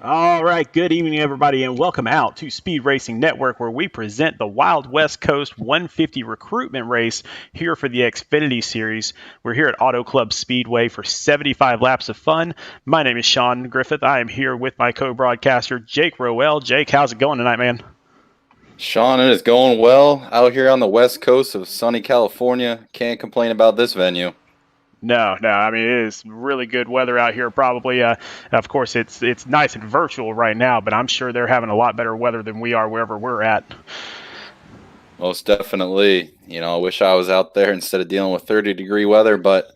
All right, good evening, everybody, and welcome out to Speed Racing Network, where we present the Wild West Coast 150 recruitment race here for the Xfinity Series. We're here at Auto Club Speedway for 75 laps of fun. My name is Sean Griffith. I am here with my co-broadcaster, Jake Rowell. Jake, how's it going tonight, man? Sean, it is going well out here on the west coast of sunny California. Can't complain about this venue. No. I mean, it is really good weather out here. Probably, of course, it's nice and virtual right now, but I'm sure they're having a lot better weather than we are wherever we're at. Most definitely. I wish I was out there instead of dealing with 30-degree weather, but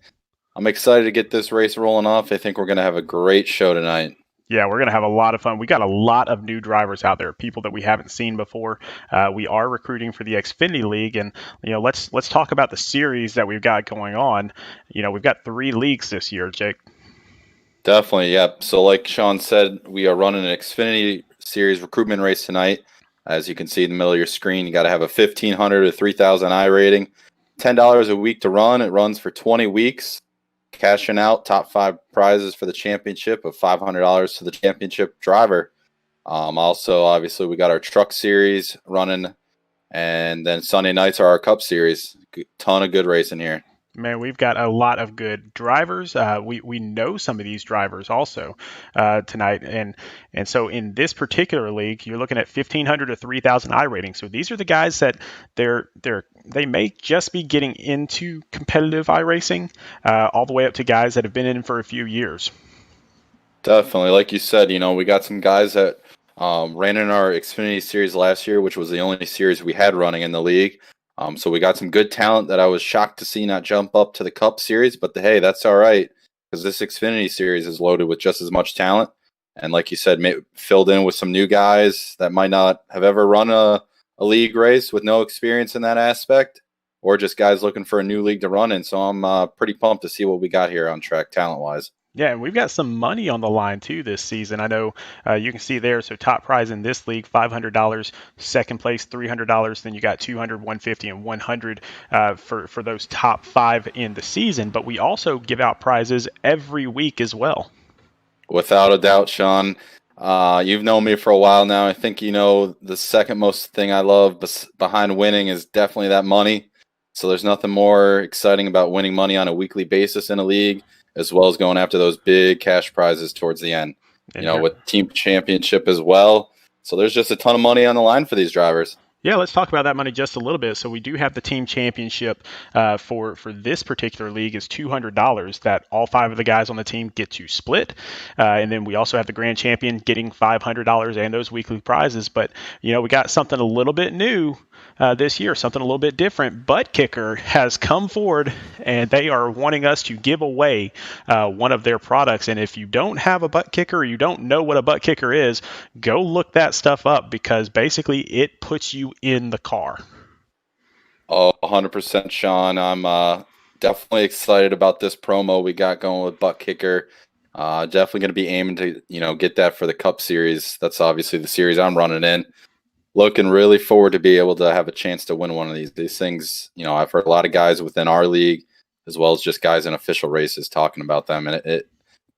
I'm excited to get this race rolling off. I think we're going to have a great show tonight. Yeah, we're going to have a lot of fun. We got a lot of new drivers out there, people that we haven't seen before. We are recruiting for the Xfinity League, and let's talk about the series that we've got going on. We've got 3 leagues this year, Jake. Definitely, yep. So like Sean said, we are running an Xfinity Series Recruitment Race tonight. As you can see in the middle of your screen, you got to have a 1,500 to 3,000 iRating. $10 a week to run. It runs for 20 weeks. Cashing out top 5 prizes for the championship of $500 to the championship driver. Also, obviously, we got our truck series running, and then Sunday nights are our cup series. Ton of good racing here. Man, we've got a lot of good drivers. We know some of these drivers also tonight, and so in this particular league, you're looking at 1,500 to 3,000 I rating. So these are the guys that they may just be getting into competitive iRacing, all the way up to guys that have been in for a few years. Definitely. Like you said, we got some guys that ran in our Xfinity series last year, which was the only series we had running in the league. So we got some good talent that I was shocked to see not jump up to the Cup series, but hey, that's all right because this Xfinity series is loaded with just as much talent. And like you said, filled in with some new guys that might not have ever run a league race with no experience in that aspect, or just guys looking for a new league to run in. So I'm pretty pumped to see what we got here on track talent wise. Yeah, and we've got some money on the line too this season. I know you can see there. So top prize in this league, $500. Second place, $300. Then you got 200, 150, and 100 for those top 5 in the season. But we also give out prizes every week as well. Without a doubt, Sean. You've known me for a while now. I think you know the second most thing I love behind winning is definitely that money. So there's nothing more exciting about winning money on a weekly basis in a league, as well as going after those big cash prizes towards the end. And here, With team championship as well. So there's just a ton of money on the line for these drivers. yeah, let's talk about that money just a little bit. So we do have the team championship for this particular league is $200 that all 5 of the guys on the team get to split, and then we also have the grand champion getting $500 and those weekly prizes. But we got something a little bit new this year, something a little bit different. Buttkicker has come forward and they are wanting us to give away one of their products. And if you don't have a Buttkicker or you don't know what a Buttkicker is, go look that stuff up because basically it puts you in the car. Oh, 100% Sean. I'm definitely excited about this promo we got going with Buttkicker. Definitely going to be aiming to, get that for the Cup Series. That's obviously the series I'm running in. Looking really forward to be able to have a chance to win one of these things. I've heard a lot of guys within our league, as well as just guys in official races talking about them. And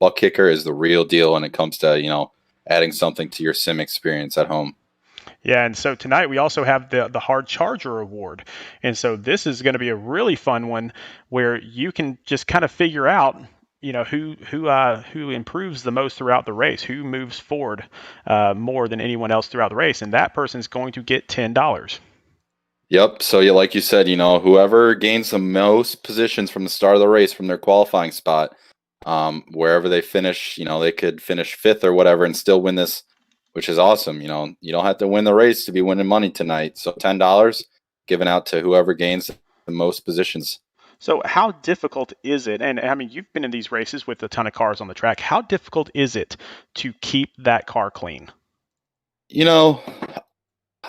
Buttkicker is the real deal when it comes to, adding something to your sim experience at home. Yeah, and so tonight we also have the hard charger award. And so this is going to be a really fun one where you can just kind of figure out who improves the most throughout the race, who moves forward more than anyone else throughout the race, and that person is going to get $10. Yep. So yeah, like you said, whoever gains the most positions from the start of the race from their qualifying spot, wherever they finish, they could finish 5th or whatever and still win this, which is awesome. You don't have to win the race to be winning money tonight. So $10 given out to whoever gains the most positions. So how difficult is it? And I mean, you've been in these races with a ton of cars on the track. How difficult is it to keep that car clean? You know,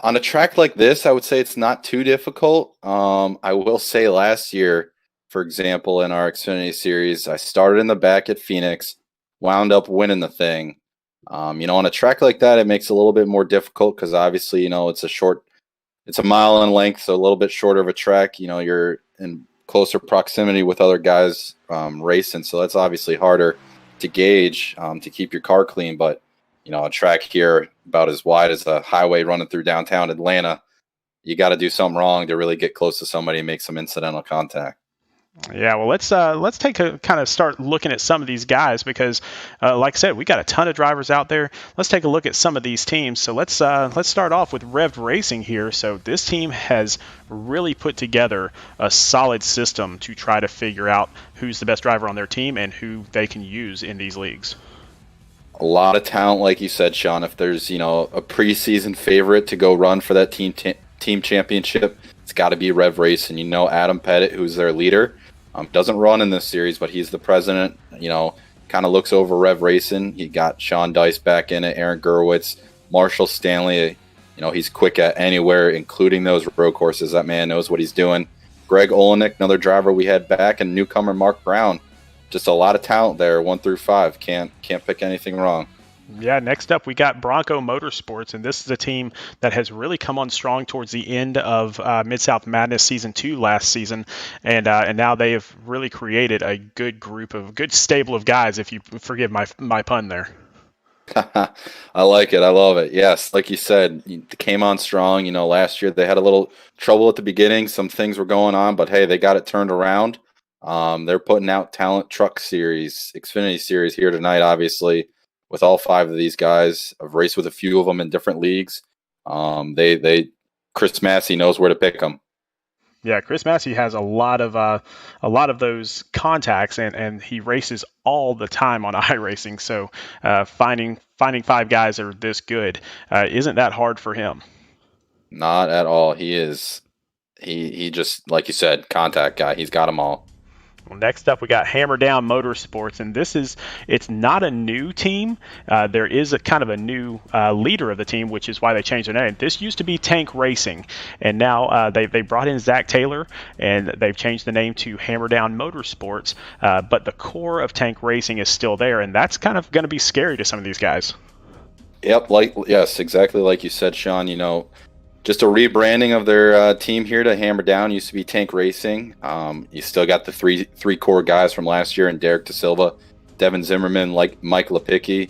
on a track like this, I would say it's not too difficult. I will say last year, for example, in our Xfinity series, I started in the back at Phoenix, wound up winning the thing. On a track like that, it makes it a little bit more difficult because obviously, it's a mile in length, so a little bit shorter of a track. You're in closer proximity with other guys racing, so that's obviously harder to gauge to keep your car clean. But a track here about as wide as a highway running through downtown Atlanta, you got to do something wrong to really get close to somebody and make some incidental contact. Yeah, well, let's take a kind of start looking at some of these guys because, like I said, we got a ton of drivers out there. Let's take a look at some of these teams. So let's start off with Rev Racing here. So this team has really put together a solid system to try to figure out who's the best driver on their team and who they can use in these leagues. A lot of talent, like you said, Sean. If there's a preseason favorite to go run for that team championship, it's got to be Rev Racing. Adam Pettit, who's their leader. Doesn't run in this series, but he's the president. Kind of looks over Rev Racing. He got Sean Dice back in it, Aaron Gerwitz, Marshall Stanley. He's quick at anywhere, including those road courses. That man knows what he's doing. Greg Olenek, another driver we had back, and newcomer Mark Brown. Just a lot of talent there, 1 through 5. Can't pick anything wrong. Yeah, next up we got Bronco Motorsports, and this is a team that has really come on strong towards the end of Mid-South Madness Season 2 last season, and now they have really created a good stable of guys, if you forgive my pun there. I like it. I love it. Yes, like you said, they came on strong. Last year they had a little trouble at the beginning. Some things were going on, but hey, they got it turned around. They're putting out Talent Truck Series, Xfinity Series here tonight, obviously. With all 5 of these guys. I've raced with a few of them in different leagues. Chris Massey knows where to pick them. Yeah, Chris Massey has a lot of those contacts, and he races all the time on iRacing. So finding 5 guys that are this good isn't that hard for him. Not at all. He is. He just, like you said, contact guy. He's got them all. Well, next up, we got Hammer Down Motorsports, and it's not a new team. There is a kind of a new leader of the team, which is why they changed their name. This used to be Tank Racing, and now they brought in Zach Taylor, and they've changed the name to Hammer Down Motorsports. But the core of Tank Racing is still there, and that's kind of going to be scary to some of these guys. Yep, yes, exactly like you said, Sean. Just a rebranding of their team here to Hammer Down. Used to be Tank Racing. You still got the three core guys from last year, and Derek DeSilva, Devin Zimmerman, like Mike Lepicki.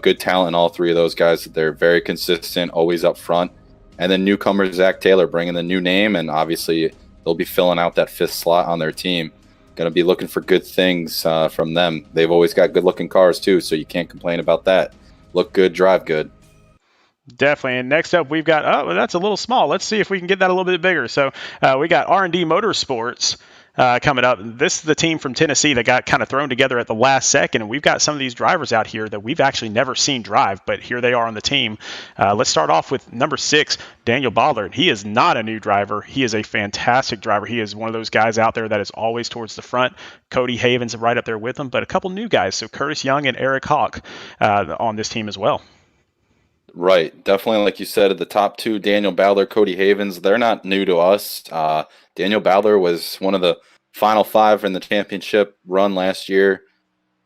Good talent in all 3 of those guys. They're very consistent, always up front. And then newcomer Zach Taylor bringing the new name, and obviously they'll be filling out that 5th slot on their team. Going to be looking for good things from them. They've always got good-looking cars too, so you can't complain about that. Look good, drive good. Definitely. And next up, we've got, that's a little small. Let's see if we can get that a little bit bigger. So we got R&D Motorsports coming up. This is the team from Tennessee that got kind of thrown together at the last second. And we've got some of these drivers out here that we've actually never seen drive, but here they are on the team. Let's start off with number 6, Daniel Ballard. He is not a new driver. He is a fantastic driver. He is one of those guys out there that is always towards the front. Cody Havens right up there with him, but a couple new guys. So Curtis Young and Eric Hawk on this team as well. Right. Definitely, like you said, at the top 2, Daniel Ballard, Cody Havens, they're not new to us. Daniel Ballard was one of the final 5 in the championship run last year.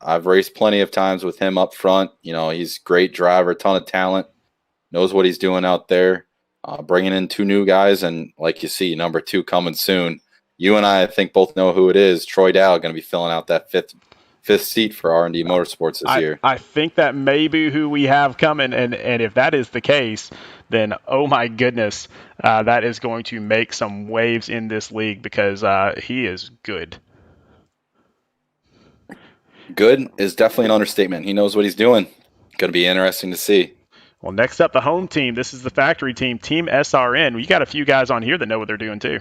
I've raced plenty of times with him up front. He's a great driver, ton of talent, knows what he's doing out there. Bringing in 2 new guys, and like you see, number 2 coming soon. You and I think both know who it is. Troy Dow going to be filling out that fifth seat for R&D Motorsports this year. I think that may be who we have coming, and if that is the case, then oh my goodness, that is going to make some waves in this league because he is good. Good is definitely an understatement. He knows what he's doing. Going to be interesting to see. Well, next up, the home team. This is the factory team, Team SRN. We got a few guys on here that know what they're doing too.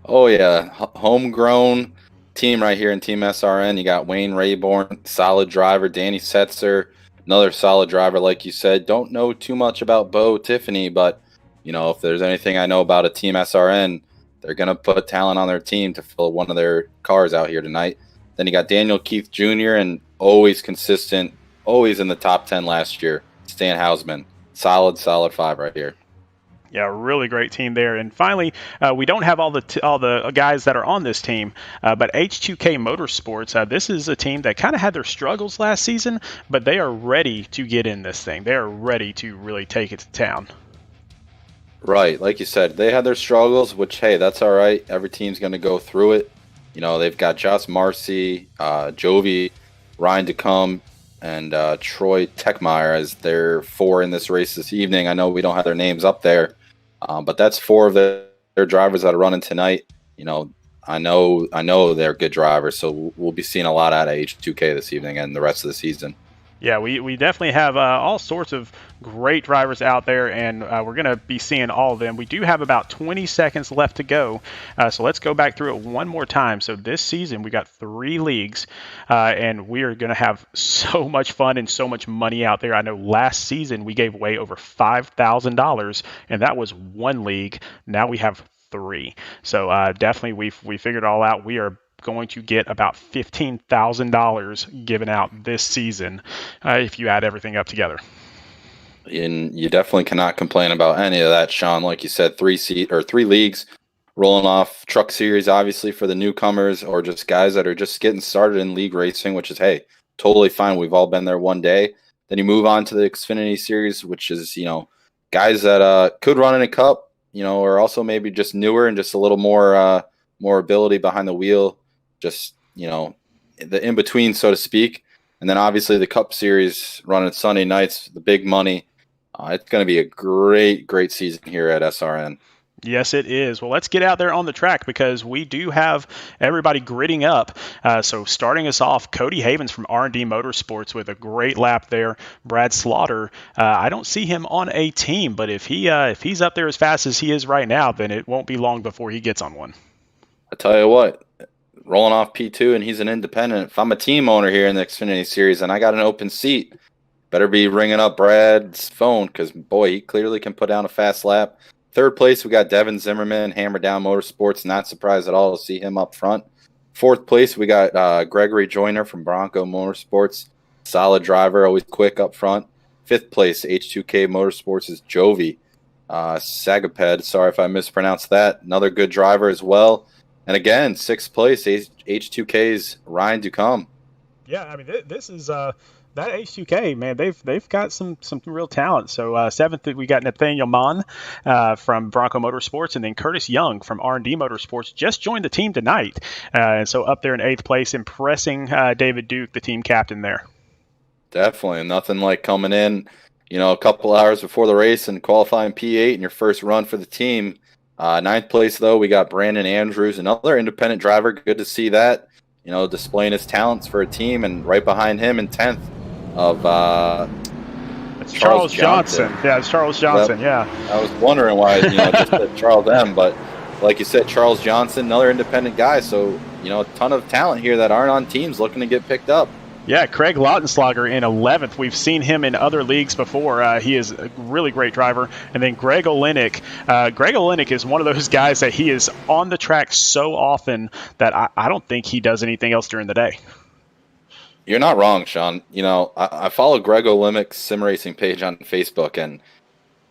Oh yeah, homegrown team right here in Team SRN. You got Wayne Rayborn, solid driver. Danny Setzer, another solid driver, like you said. Don't know too much about Bo Tiffany, but if there's anything I know about a Team SRN, they're gonna put talent on their team to fill one of their cars out here tonight. Then you got Daniel Keith Jr. and always consistent, always in the top 10 last year, Stan Hausman. Solid 5 right here. Yeah, really great team there. And finally, we don't have all the guys that are on this team, but H2K Motorsports, this is a team that kind of had their struggles last season, but they are ready to get in this thing. They are ready to really take it to town. Right, like you said, they had their struggles, which, hey, that's all right. Every team's going to go through it. They've got Josh Marcy, Jovi, Ryan DeCombe, and Troy Techmeyer as their 4 in this race this evening. I know we don't have their names up there, but that's 4 of their drivers that are running tonight. I know they're good drivers, so we'll be seeing a lot out of H2K this evening and the rest of the season. Yeah, we definitely have all sorts of great drivers out there, and we're going to be seeing all of them. We do have about 20 seconds left to go, so let's go back through it one more time. So this season, we got 3 leagues, and we are going to have so much fun and so much money out there. I know last season we gave away over $5,000, and that was 1 league. Now we have 3. So definitely we figured it all out. We are going to get about $15,000 given out this season if you add everything up together. And you definitely cannot complain about any of that, Sean. Like you said, 3 leagues rolling off. Truck Series, obviously, for the newcomers or just guys that are just getting started in league racing, which is, hey, totally fine. We've all been there one day. Then you move on to the Xfinity Series, which is, guys that could run in a cup, or also maybe just newer and just a little more ability behind the wheel. Just, the in-between, so to speak. And then obviously the Cup Series running Sunday nights, the big money. It's going to be a great, great season here at SRN. Yes, it is. Well, let's get out there on the track because we do have everybody gritting up. So starting us off, Cody Havens from R&D Motorsports with a great lap there. Brad Slaughter, I don't see him on a team, but if he's up there as fast as he is right now, then it won't be long before he gets on one. I tell you what, rolling off P2 and he's an independent. If I'm a team owner here in the Xfinity Series and I got an open seat, better be ringing up Brad's phone because, boy, he clearly can put down a fast lap. 3rd place, we got Devin Zimmerman, Hammer Down Motorsports. Not surprised at all to see him up front. 4th place, we got Gregory Joyner from Bronco Motorsports. Solid driver, always quick up front. 5th place, H2K Motorsports is Jovi Sagaped. Sorry if I mispronounced that. Another good driver as well. And again, 6th place, H2K's Ryan Ducombe. Yeah, I mean, this is that H2K, man, they've got some real talent. So 7th, we got Nathaniel Mon from Bronco Motorsports, and then Curtis Young from R&D Motorsports just joined the team tonight. And so up there in 8th place, impressing David Duke, the team captain there. Definitely. Nothing like coming in, a couple hours before the race and qualifying P8 in your first run for the team. 9th place, though, we got Brandon Andrews, another independent driver. Good to see that, displaying his talents for a team. And right behind him in 10th of it's Charles Johnson. Yeah, it's Charles Johnson, yeah. I was wondering why, just said Charles M. But like you said, Charles Johnson, another independent guy. So, a ton of talent here that aren't on teams looking to get picked up. Yeah, Craig Lautenslager in 11th. We've seen him in other leagues before. He is a really great driver. And then Greg Olenek. Greg Olenek is one of those guys that he is on the track so often that I don't think he does anything else during the day. You're not wrong, Sean. I follow Greg Olemek's sim racing page on Facebook, and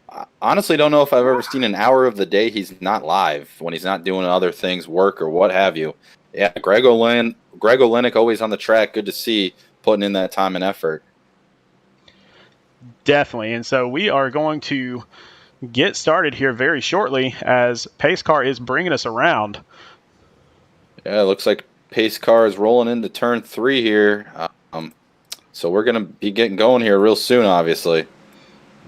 I honestly don't know if I've ever seen an hour of the day he's not live when he's not doing other things, work or what have you. Yeah, Greg Olenek always on the track. Good to see, putting in that time and effort. Definitely. And so we are going to get started here very shortly as Pace Car is bringing us around. Yeah, it looks like Pace Car is rolling into turn 3 here. So we're going to be getting going here real soon, obviously.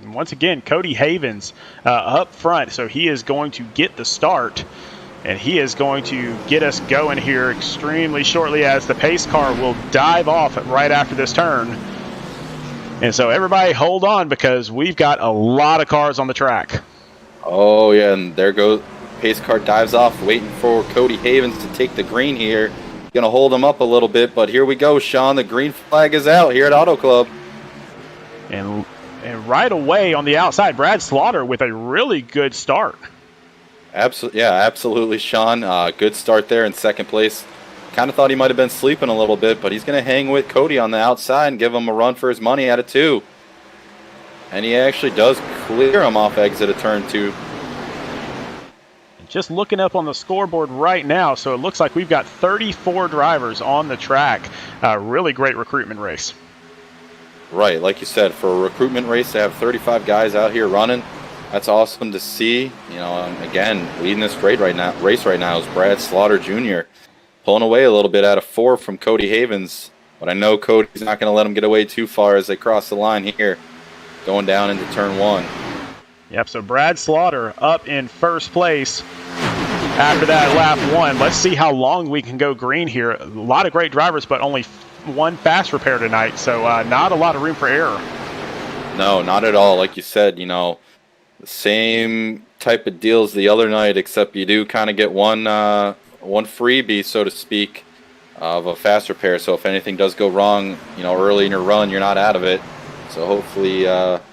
And once again, Cody Havens up front. So he is going to get the start. And he is going to get us going here extremely shortly as the Pace Car will dive off right after this turn. And so everybody hold on because we've got a lot of cars on the track. Oh, yeah, and there goes Pace Car dives off, waiting for Cody Havens to take the green here. Going to hold him up a little bit, but here we go, Sean. The green flag is out here at Auto Club. And right away on the outside, Brad Slaughter with a really good start. Absolutely, Sean. Good start there in 2nd place. Kind of thought he might have been sleeping a little bit, but he's going to hang with Cody on the outside and give him a run for his money out of 2. And he actually does clear him off exit of turn 2. Just looking up on the scoreboard right now, so it looks like we've got 34 drivers on the track. Really great recruitment race. Right, like you said, for a recruitment race to have 35 guys out here running, that's awesome to see. And again, leading this race right now is Brad Slaughter Jr. Pulling away a little bit out of 4 from Cody Havens. But I know Cody's not going to let him get away too far as they cross the line here, going down into turn 1. Yep, so Brad Slaughter up in first place after that lap 1. Let's see how long we can go green here. A lot of great drivers, but only one fast repair tonight, so not a lot of room for error. No, not at all. Like you said, the same type of deals the other night, except you do kind of get one freebie, so to speak, of a fast repair. So if anything does go wrong, early in your run, you're not out of it. So hopefully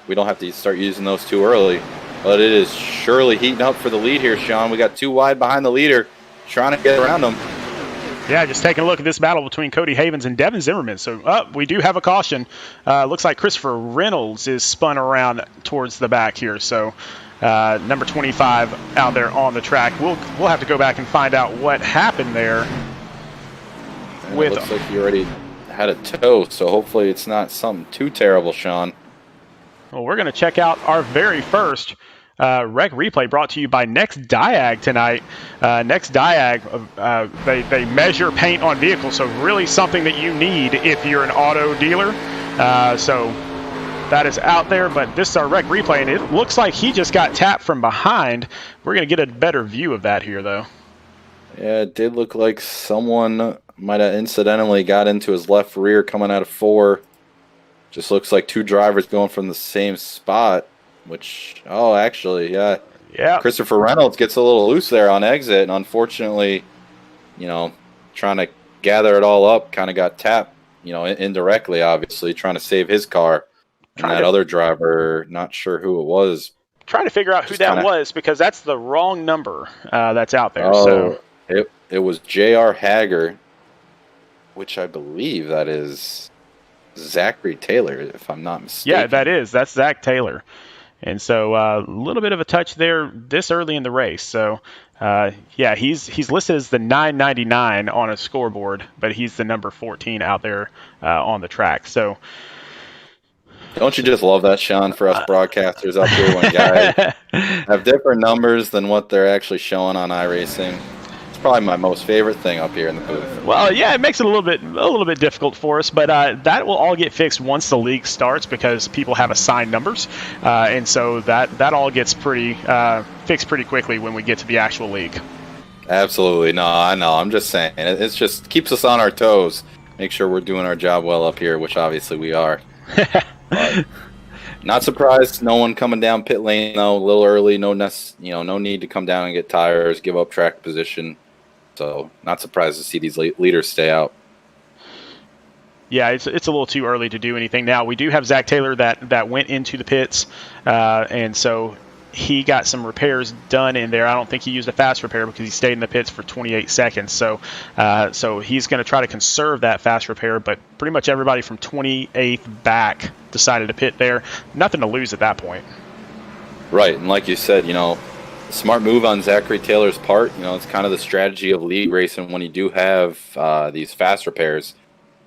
we don't have to start using those too early. But it is surely heating up for the lead here, Sean. We got 2 wide behind the leader, trying to get around them. Yeah, just taking a look at this battle between Cody Havens and Devin Zimmerman. So we do have a caution. Looks like Christopher Reynolds is spun around towards the back here. So number 25 out there on the track. We'll have to go back and find out what happened there. It looks like he already had a tow, so hopefully it's not something too terrible, Sean. Well, we're going to check out our very first rec replay brought to you by Next Diag tonight. Next Diag, they measure paint on vehicles, so really something that you need if you're an auto dealer. So that is out there, but this is our rec replay, and it looks like he just got tapped from behind. We're going to get a better view of that here, though. Yeah, it did look like someone might have incidentally got into his left rear coming out of 4. Just looks like 2 drivers going from the same spot, which, actually, yeah. Yeah. Christopher Reynolds gets a little loose there on exit, and unfortunately, trying to gather it all up, kind of got tapped, indirectly, obviously, trying to save his car. And that other driver, not sure who it was. Trying to figure out who that was, because that's the wrong number that's out there. It was J.R. Hager, which I believe that is Zachary Taylor, if I'm not mistaken. Yeah, that's Zach Taylor. And so a little bit of a touch there this early in the race. So, he's listed as the 999 on a scoreboard, but he's the number 14 out there on the track. So, don't you just love that, Sean, for us broadcasters up here when guys have different numbers than what they're actually showing on iRacing? Probably my most favorite thing up here in the booth. Well, yeah, it makes it a little bit difficult for us, but that will all get fixed once the league starts because people have assigned numbers, and so that all gets fixed pretty quickly when we get to the actual league. Absolutely, no, I know. I'm just saying, it's just keeps us on our toes. Make sure we're doing our job well up here, which obviously we are. But not surprised, no one coming down pit lane though. A little early, no need to come down and get tires, give up track position. So not surprised to see these leaders stay out. Yeah, it's a little too early to do anything now. We do have Zach Taylor that went into the pits, and so he got some repairs done in there. I don't think he used a fast repair because he stayed in the pits for 28 seconds. So he's going to try to conserve that fast repair, but pretty much everybody from 28th back decided to pit there. Nothing to lose at that point. Right, and like you said, smart move on Zachary Taylor's part. It's kind of the strategy of league racing when you do have these fast repairs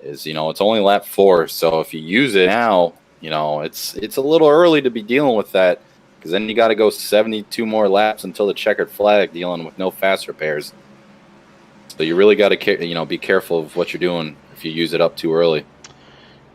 is, it's only lap 4. So if you use it now, it's a little early to be dealing with that because then you got to go 72 more laps until the checkered flag dealing with no fast repairs. So you really got to, be careful of what you're doing if you use it up too early.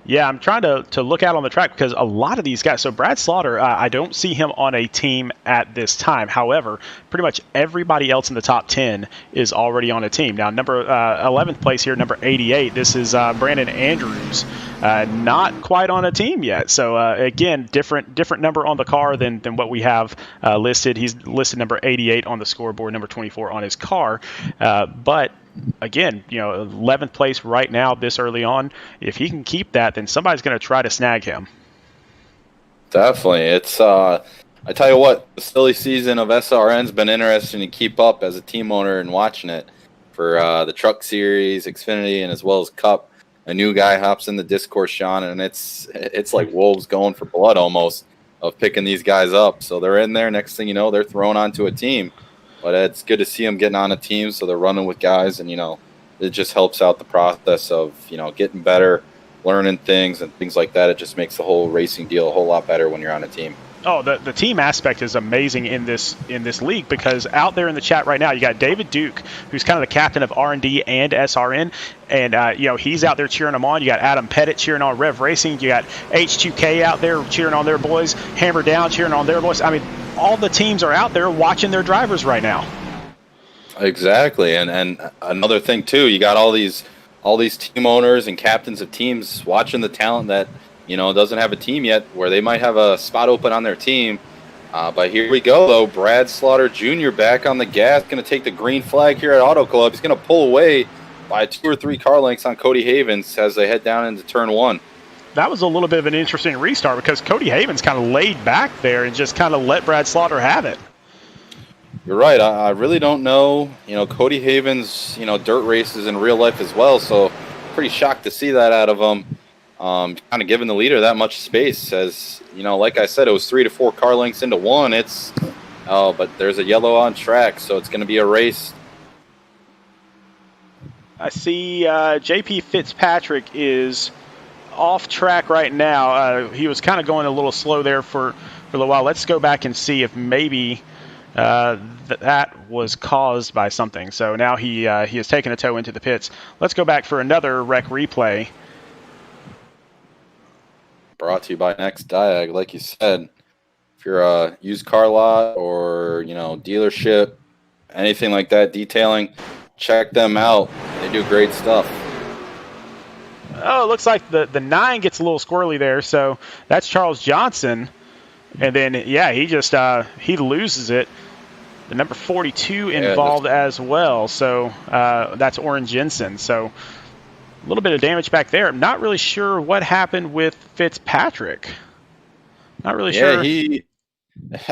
Yeah, I'm trying to look out on the track because a lot of these guys, so Brad Slaughter, I don't see him on a team at this time. However, pretty much everybody else in the top 10 is already on a team. Now, number 11th place here, number 88, this is Brandon Andrews, not quite on a team yet. So, again, different number on the car than what we have listed. He's listed number 88 on the scoreboard, number 24 on his car. But again, 11th place right now this early on. If he can keep that, then somebody's going to try to snag him. Definitely. It's I tell you what, the silly season of SRN's been interesting to keep up as a team owner and watching it for the Truck Series, Xfinity, and as well as Cup. A new guy hops in the Discord, Sean, and it's like wolves going for blood almost of picking these guys up. So they're in there. Next thing you know, they're thrown onto a team. But it's good to see them getting on a team, so they're running with guys, and, it just helps out the process of, getting better, learning things and things like that. It just makes the whole racing deal a whole lot better when you're on a team. Oh, the team aspect is amazing in this league, because out there in the chat right now, you got David Duke, who's kind of the captain of R&D and SRN, and he's out there cheering them on. You got Adam Pettit cheering on Rev Racing. You got H2K out there cheering on their boys. Hammer Down cheering on their boys. I mean, all the teams are out there watching their drivers right now. Exactly, and another thing too, you got all these team owners and captains of teams watching the talent that doesn't have a team yet, where they might have a spot open on their team. But here we go, though. Brad Slaughter Jr. back on the gas, going to take the green flag here at Auto Club. He's going to pull away by 2 or 3 car lengths on Cody Havens as they head down into turn 1. That was a little bit of an interesting restart, because Cody Havens kind of laid back there and just kind of let Brad Slaughter have it. You're right. I really don't know. Cody Havens, dirt races in real life as well, so pretty shocked to see that out of him. Kind of giving the leader that much space, as like I said, it was 3 to 4 car lengths into one. But there's a yellow on track, so it's going to be a race. I see JP Fitzpatrick is off track right now. He was kind of going a little slow there for a little while. Let's go back and see if maybe that was caused by something. So now he has taken a tow into the pits. Let's go back for another wreck replay. Brought to you by Next Diag. Like you said, if you're a used car lot or dealership, anything like that, detailing, check them out. They do great stuff. Oh, it looks like the 9 gets a little squirrely there. So that's Charles Johnson, and then he just he loses it. The number 42 involved as well. So that's Oren Jensen. So a little bit of damage back there. I'm not really sure what happened with Fitzpatrick. Not really sure.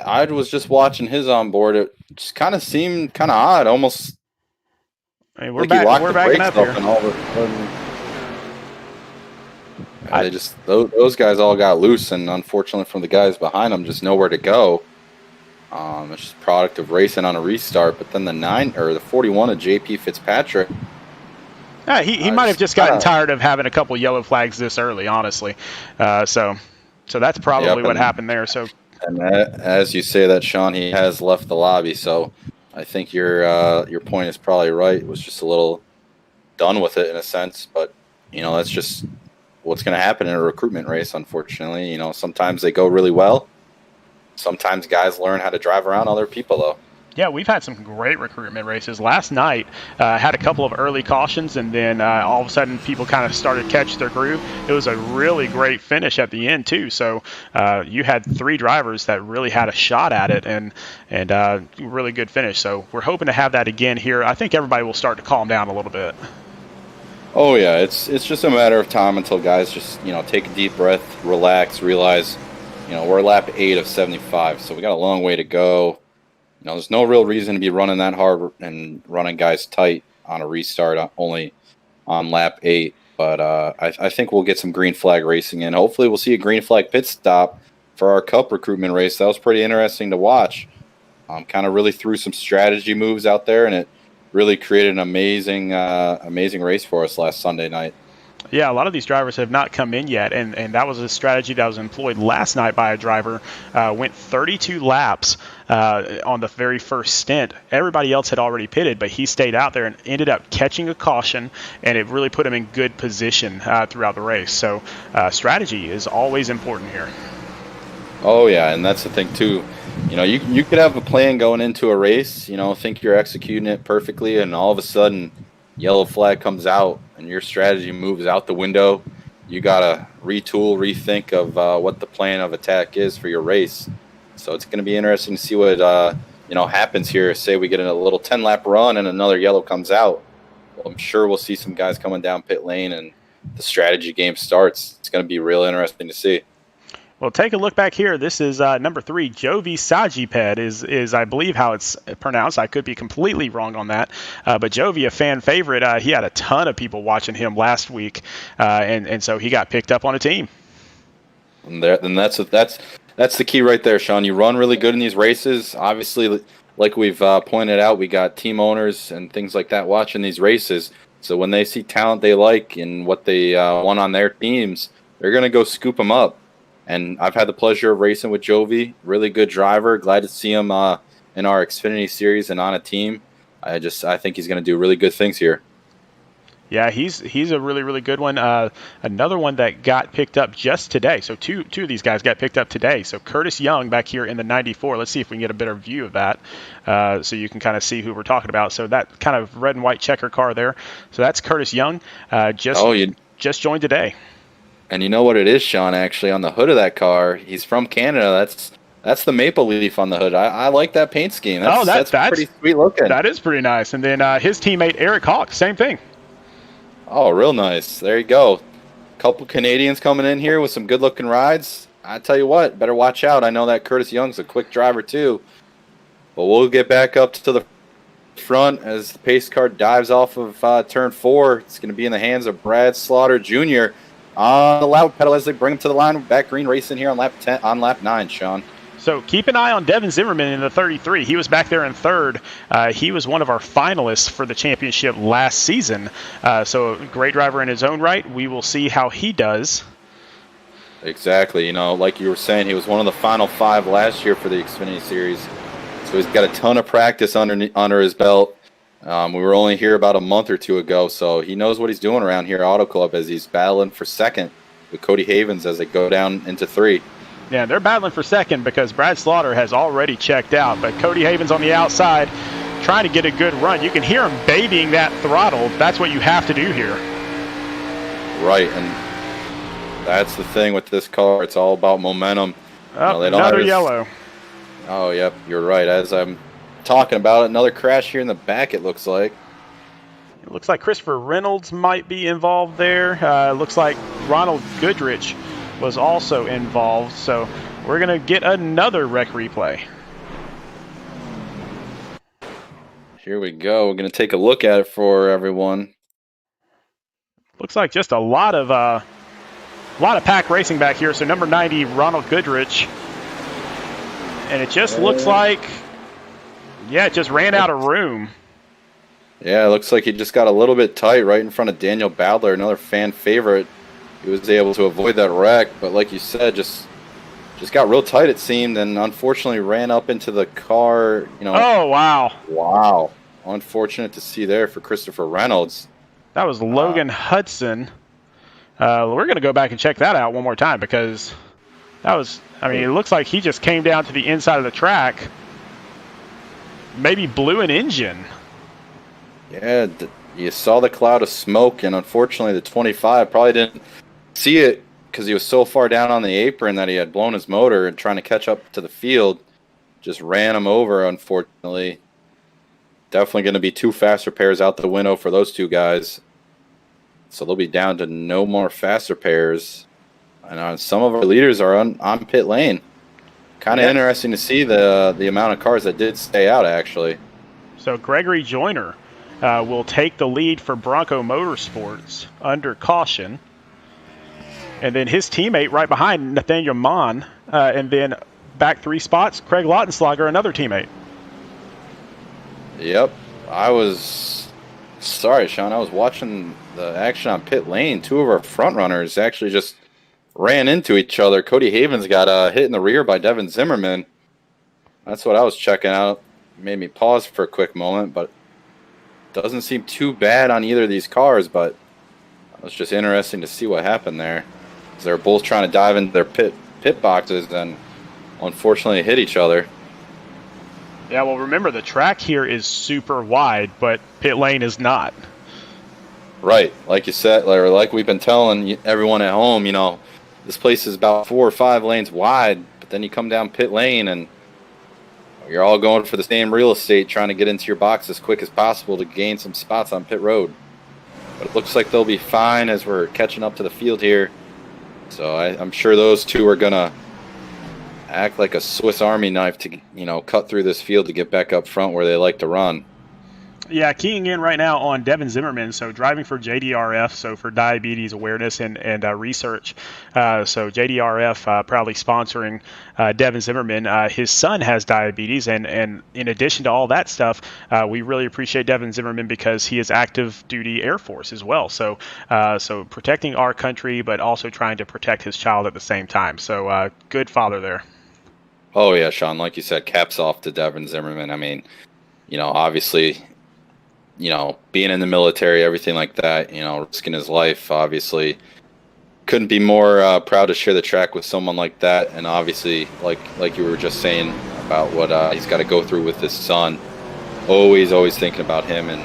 I was just watching his onboard. It just kind of seemed kind of odd, almost. I mean, we're backing up here. And all of a sudden, those guys all got loose, and unfortunately from the guys behind them, just nowhere to go. It's just a product of racing on a restart. But then the 41 of JP Fitzpatrick. Yeah, he might have just gotten tired of having a couple yellow flags this early, honestly. So that's probably what happened there. So, and as you say that, Sean, he has left the lobby. So I think your point is probably right. It was just a little done with it in a sense, but that's just what's going to happen in a recruitment race. Unfortunately, sometimes they go really well. Sometimes guys learn how to drive around other people, though. Yeah, we've had some great recruitment races. Last night had a couple of early cautions, and then all of a sudden people kind of started to catch their groove. It was a really great finish at the end, too. So you had 3 drivers that really had a shot at it, and really good finish. So we're hoping to have that again here. I think everybody will start to calm down a little bit. Oh, yeah. It's just a matter of time until guys just, take a deep breath, relax, realize, we're lap 8 of 75, so we got a long way to go. There's no real reason to be running that hard and running guys tight on a restart only on lap 8. But I think we'll get some green flag racing in. Hopefully we'll see a green flag pit stop for our Cup recruitment race. That was pretty interesting to watch. Kind of really threw some strategy moves out there, and it really created an amazing race for us last Sunday night. Yeah, a lot of these drivers have not come in yet, and that was a strategy that was employed last night by a driver. Went 32 laps on the very first stint. Everybody else had already pitted, but he stayed out there and ended up catching a caution, and it really put him in good position throughout the race. So strategy is always important here. Oh, yeah, and that's the thing, too. You could have a plan going into a race, think you're executing it perfectly, and all of a sudden yellow flag comes out and your strategy moves out the window. You got to retool, rethink of what the plan of attack is for your race. So it's going to be interesting to see what happens here. Say we get in a little 10-lap run and another yellow comes out. Well, I'm sure we'll see some guys coming down pit lane and the strategy game starts. It's going to be real interesting to see. Well, take a look back here. This is number 3, Jovi Sajiped is I believe how it's pronounced. I could be completely wrong on that. But Jovi, a fan favorite, he had a ton of people watching him last week, and so he got picked up on a team. And that's the key right there, Sean. You run really good in these races. Obviously, like we've pointed out, we got team owners and things like that watching these races. So when they see talent they like and what they want on their teams, they're going to go scoop them up. And I've had the pleasure of racing with Jovi. Really good driver. Glad to see him in our Xfinity Series and on a team. I think he's going to do really good things here. Yeah, he's a really, really good one. Another one that got picked up just today. So two of these guys got picked up today. So Curtis Young back here in the 94. Let's see if we can get a better view of that, so you can kind of see who we're talking about. So that kind of red and white checker car there. So that's Curtis Young. Just joined today. And you know what it is, Sean? Actually, on the hood of that car, he's from Canada. That's the maple leaf on the hood. I like that paint scheme. That's pretty sweet looking. That is pretty nice. And then his teammate Eric Hawk, same thing. Oh, real nice. There you go. Couple Canadians coming in here with some good-looking rides. I tell you what, better watch out. I know that Curtis Young's a quick driver too. But we'll get back up to the front as the pace car dives off of turn 4. It's going to be in the hands of Brad Slaughter Jr. on the loud pedal as they bring him to the line. Back green racing here on lap 9, Sean. So keep an eye on Devin Zimmerman in the 33. He was back there in third. He was one of our finalists for the championship last season. So a great driver in his own right. We will see how he does. Exactly. Like you were saying, he was one of the final 5 last year for the Xfinity Series. So he's got a ton of practice under his belt. We were only here about a month or 2 ago, so he knows what he's doing around here at Auto Club as he's battling for second with Cody Havens as they go down into 3. Yeah, they're battling for second because Brad Slaughter has already checked out. But Cody Havens on the outside trying to get a good run. You can hear him babying that throttle. That's what you have to do here. Right, and that's the thing with this car. It's all about momentum. Another yellow. Oh, yep, you're right. As I'm talking about it, another crash here in the back, it looks like. It looks like Christopher Reynolds might be involved there. Looks like Ronald Goodrich was also involved, so we're going to get another wreck replay. Here we go. We're going to take a look at it for everyone. Looks like just a lot of pack racing back here. So number 90, Ronald Goodrich, and it just looks like, it just ran out of room. Yeah, it looks like he just got a little bit tight right in front of Daniel Bowdler, another fan favorite. He was able to avoid that wreck, but like you said, just got real tight, it seemed, and unfortunately ran up into the car. Oh, wow. Wow. Unfortunate to see there for Christopher Reynolds. That was Logan Hudson. We're going to go back and check that out one more time because it looks like he just came down to the inside of the track, maybe blew an engine. Yeah, you saw the cloud of smoke, and unfortunately the 25 probably didn't see it because he was so far down on the apron that he had blown his motor and trying to catch up to the field. Just ran him over, unfortunately. Definitely going to be 2 fast repairs out the window for those 2 guys. So they'll be down to no more fast repairs. And some of our leaders are on pit lane. Kind of interesting to see the amount of cars that did stay out, actually. So Gregory Joyner will take the lead for Bronco Motorsports under caution. And then his teammate right behind, Nathaniel Mon. And then back 3 spots, Craig Lautenslager, another teammate. Yep. Sorry, Sean. I was watching the action on pit lane. 2 of our front runners actually just ran into each other. Cody Havens got hit in the rear by Devin Zimmerman. That's what I was checking out. Made me pause for a quick moment, but doesn't seem too bad on either of these cars, but it was just interesting to see what happened there. They're both trying to dive into their pit boxes and unfortunately hit each other. Yeah, well, remember, the track here is super wide, but pit lane is not. Right. Like you said, or like we've been telling everyone at home, this place is about 4 or 5 lanes wide, but then you come down pit lane and you're all going for the same real estate, trying to get into your box as quick as possible to gain some spots on pit road. But it looks like they'll be fine as we're catching up to the field here. So I'm sure those 2 are going to act like a Swiss Army knife to, cut through this field to get back up front where they like to run. Yeah, keying in right now on Devin Zimmerman. So driving for JDRF, so for diabetes awareness and research. So JDRF proudly sponsoring Devin Zimmerman. His son has diabetes, and in addition to all that stuff, we really appreciate Devin Zimmerman because he is active duty Air Force as well. So protecting our country, but also trying to protect his child at the same time. So good father there. Oh yeah, Sean, like you said, caps off to Devin Zimmerman. I mean, obviously, being in the military, everything like that, risking his life, obviously, couldn't be more proud to share the track with someone like that. And obviously, like you were just saying about what he's got to go through with his son, always thinking about him, and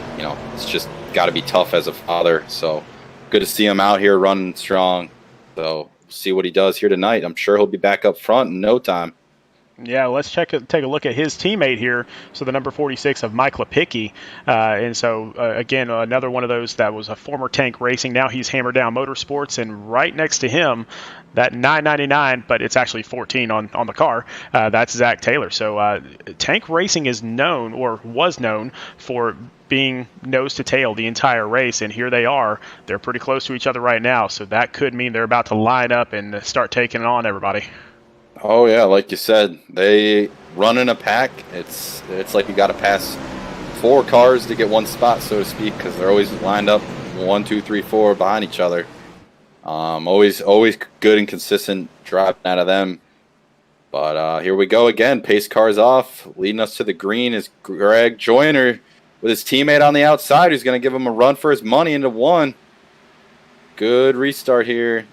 it's just got to be tough as a father. So good to see him out here running strong. So see what he does here tonight. I'm sure he'll be back up front in no time. Yeah, let's take a look at his teammate here. So the number 46 of Mike Lepicki. And so, again, another one of those that was a former Tank Racing. Now he's Hammer Down Motorsports. And right next to him, that 999, but it's actually 14 on the car, that's Zach Taylor. So Tank Racing is known, or was known, for being nose to tail the entire race. And here they are. They're pretty close to each other right now. So that could mean they're about to line up and start taking it on everybody. Oh yeah, like you said, they run in a pack. It's like you got to pass 4 cars to get one spot, so to speak, because they're always lined up 1, 2, 3, 4 behind each other. Always good and consistent driving out of them. But here we go again. Pace cars off, leading us to the green is Greg Joyner with his teammate on the outside, who's going to give him a run for his money into one. Good restart here.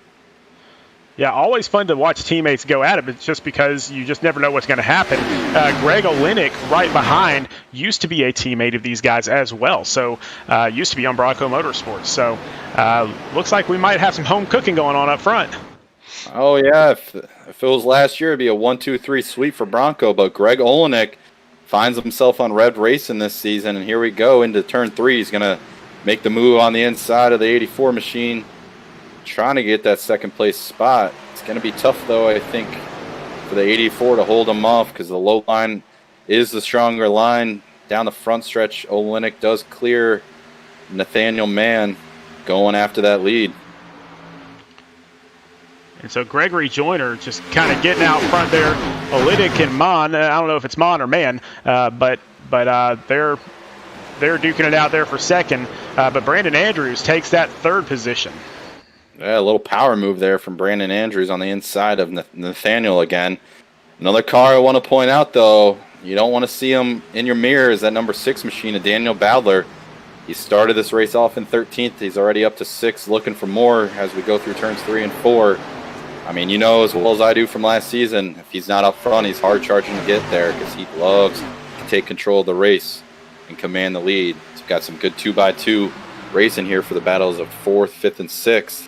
Yeah, always fun to watch teammates go at it, but just because you just never know what's going to happen. Greg Olenek right behind used to be a teammate of these guys as well. So used to be on Bronco Motorsports. So looks like we might have some home cooking going on up front. Oh, yeah. If it was last year, it'd be a 1-2-3 sweep for Bronco. But Greg Olenek finds himself on Red Racing this season. And here we go into turn 3. He's going to make the move on the inside of the 84 machine, trying to get that second place spot. It's going to be tough, though, I think, for the 84 to hold him off because the low line is the stronger line. Down the front stretch, Olenek does clear Nathaniel Mann going after that lead. And so Gregory Joyner just kind of getting out front there. Olenek and Mon, I don't know if it's Mon or Mann, but they're duking it out there for second. But Brandon Andrews takes that third position. Yeah, a little power move there from Brandon Andrews on the inside of Nathaniel again. Another car I want to point out, though, you don't want to see him in your mirror, is that number 6 machine of Daniel Bowdler. He started this race off in 13th. He's already up to 6th, looking for more as we go through turns 3 and 4. I mean, you know as well as I do from last season, if he's not up front, he's hard charging to get there because he loves to take control of the race and command the lead. He's got some good 2x2 racing here for the battles of 4th, 5th, and 6th.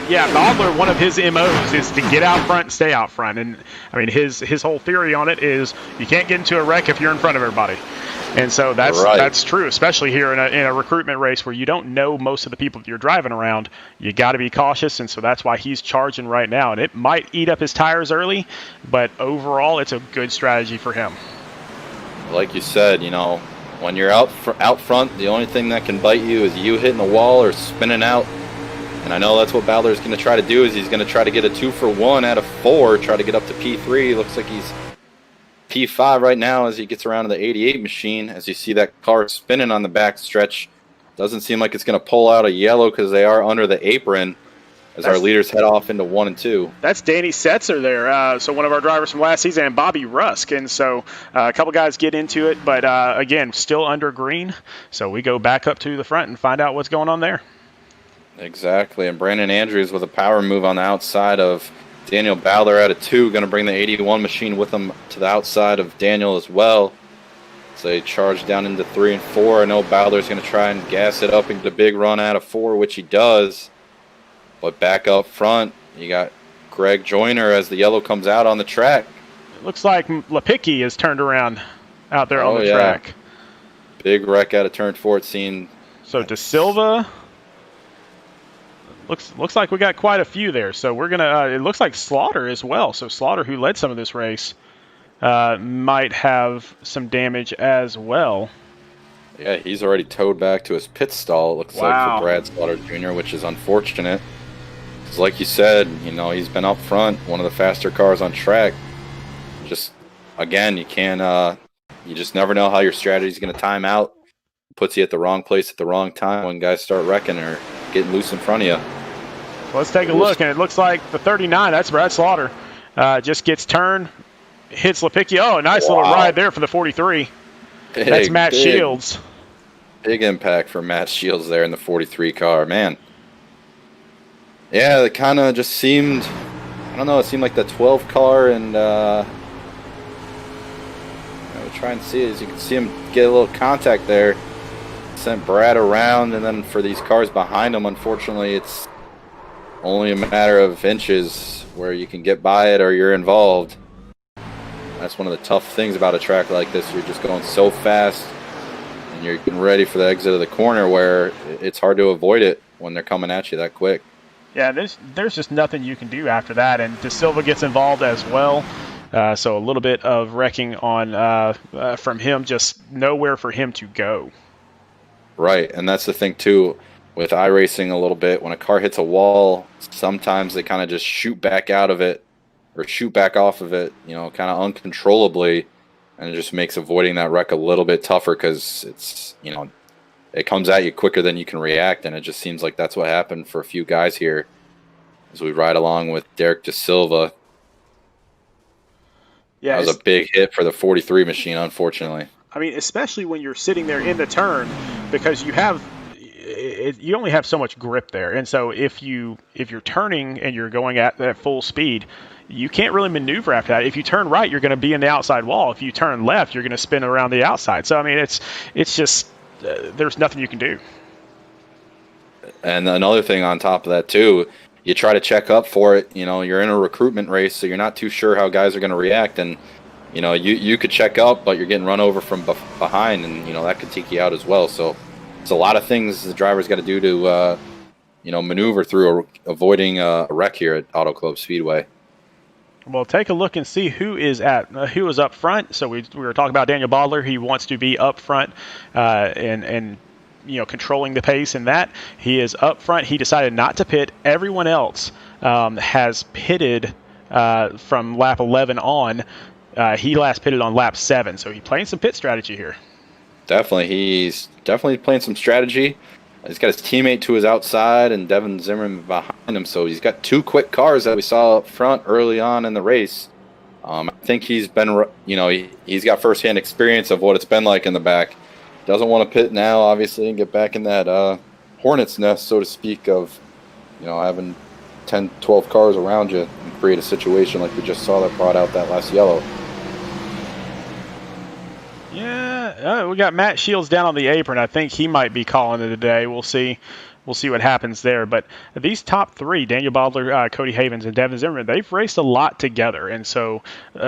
Yeah, Bowdler, one of his MOs is to get out front and stay out front. And, I mean, his whole theory on it is you can't get into a wreck if you're in front of everybody. And so that's true, especially here in a recruitment race where you don't know most of the people that you're driving around. You got to be cautious, and so that's why he's charging right now. And it might eat up his tires early, but overall it's a good strategy for him. Like you said, when you're out front, the only thing that can bite you is you hitting the wall or spinning out. And I know that's what Bowdler's going to try to do, is he's going to try to get a 2-for-1 out of 4, try to get up to P3. Looks like he's P5 right now as he gets around to the 88 machine. As you see that car spinning on the back stretch, doesn't seem like it's going to pull out a yellow because they are under the apron as our leaders head off into 1 and 2. That's Danny Setzer there, so one of our drivers from last season, and Bobby Rusk. And so a couple guys get into it, but again, still under green. So we go back up to the front and find out what's going on there. Exactly, and Brandon Andrews with a power move on the outside of Daniel Bowdler at a 2, going to bring the 81 machine with him to the outside of Daniel as well. So they charge down into 3 and 4. I know Bowdler's going to try and gas it up and get a big run out of 4, which he does. But back up front, you got Greg Joyner as the yellow comes out on the track. It looks like Lepicki has turned around out there on the track. Big wreck out of turn 14. So De Silva. Looks like we got quite a few there. So we're gonna. It looks like Slaughter as well. So Slaughter, who led some of this race, might have some damage as well. Yeah, he's already towed back to his pit stall, it looks like, for Wow. Brad Slaughter Jr., which is unfortunate. Because like you said, he's been up front, one of the faster cars on track. Just, again, you just never know how your strategy is going to time out. Puts you at the wrong place at the wrong time when guys start wrecking or getting loose in front of you. Let's take a look, and it looks like the 39, that's Brad Slaughter, just gets turned, hits Lipicki. Oh, a nice little ride there for the 43. That's Matt Shields. Big impact for Matt Shields there in the 43 car, man. Yeah, it kind of just seemed, I don't know, it seemed like the 12 car, and we'll try and see, as you can see him get a little contact there. Sent Brad around, and then for these cars behind him, unfortunately, it's only a matter of inches where you can get by it or you're involved. That's one of the tough things about a track like this. You're just going so fast, and you're getting ready for the exit of the corner where it's hard to avoid it when they're coming at you that quick. Yeah, there's just nothing you can do after that, and De Silva gets involved as well. So a little bit of wrecking on from him, just nowhere for him to go. Right, and that's the thing too with iRacing a little bit. When a car hits a wall, sometimes they kind of just shoot back out of it or shoot back off of it, kind of uncontrollably, and it just makes avoiding that wreck a little bit tougher because it's, it comes at you quicker than you can react, and it just seems like that's what happened for a few guys here as we ride along with Derek De Silva. Yeah, that was a big hit for the 43 machine, unfortunately. I mean, especially when you're sitting there in the turn, because you only have so much grip there, and so if you're turning and you're going at full speed, you can't really maneuver after that. If you turn right, you're going to be in the outside wall. If you turn left, you're going to spin around the outside. So I mean, it's just there's nothing you can do. And another thing on top of that too, you try to check up for it. You're in a recruitment race, so you're not too sure how guys are going to react, and you could check up, but you're getting run over from behind, and that could take you out as well. So it's a lot of things the driver's got to do to maneuver through avoiding a wreck here at Auto Club Speedway. Well, take a look and see who is up front. So we were talking about Daniel Bodler. He wants to be up front and controlling the pace in that. He is up front. He decided not to pit. Everyone else has pitted from lap 11 on. He last pitted on lap 7, so he's playing some pit strategy here. Definitely. He's definitely playing some strategy. He's got his teammate to his outside and Devin Zimmerman behind him, so he's got two quick cars that we saw up front early on in the race. I think he's been, he's got firsthand experience of what it's been like in the back. Doesn't want to pit now, obviously, and get back in that hornet's nest, so to speak, of, having 10, 12 cars around you and create a situation like we just saw that brought out that last yellow. Yeah, we got Matt Shields down on the apron. I think he might be calling it a day. We'll see. We'll see what happens there. But these top three, Daniel Bodler, Cody Havens, and Devin Zimmerman, they've raced a lot together. And so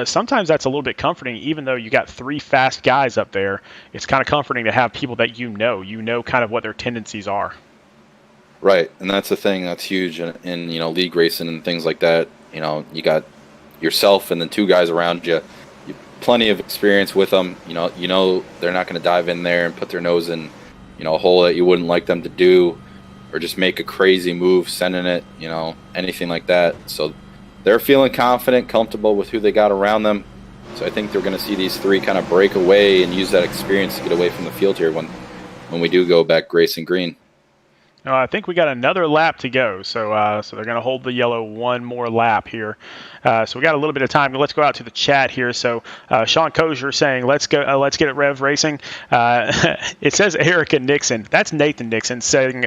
sometimes that's a little bit comforting, even though you got three fast guys up there. It's kind of comforting to have people that you know kind of what their tendencies are. Right, and that's the thing that's huge in league racing and things like that. You got yourself and the two guys around you. Plenty of experience with them. They're not going to dive in there and put their nose in, a hole that you wouldn't like them to do, or just make a crazy move sending it, anything like that. So they're feeling confident, comfortable with who they got around them. So I think they're going to see these three kind of break away and use that experience to get away from the field here when we do go back Grace and Green. I think we got another lap to go, so they're going to hold the yellow one more lap here. So we got a little bit of time. Let's go out to the chat here. So Sean Kozier saying, let's get it Rev Racing. It says Erica Nixon. That's Nathan Nixon saying,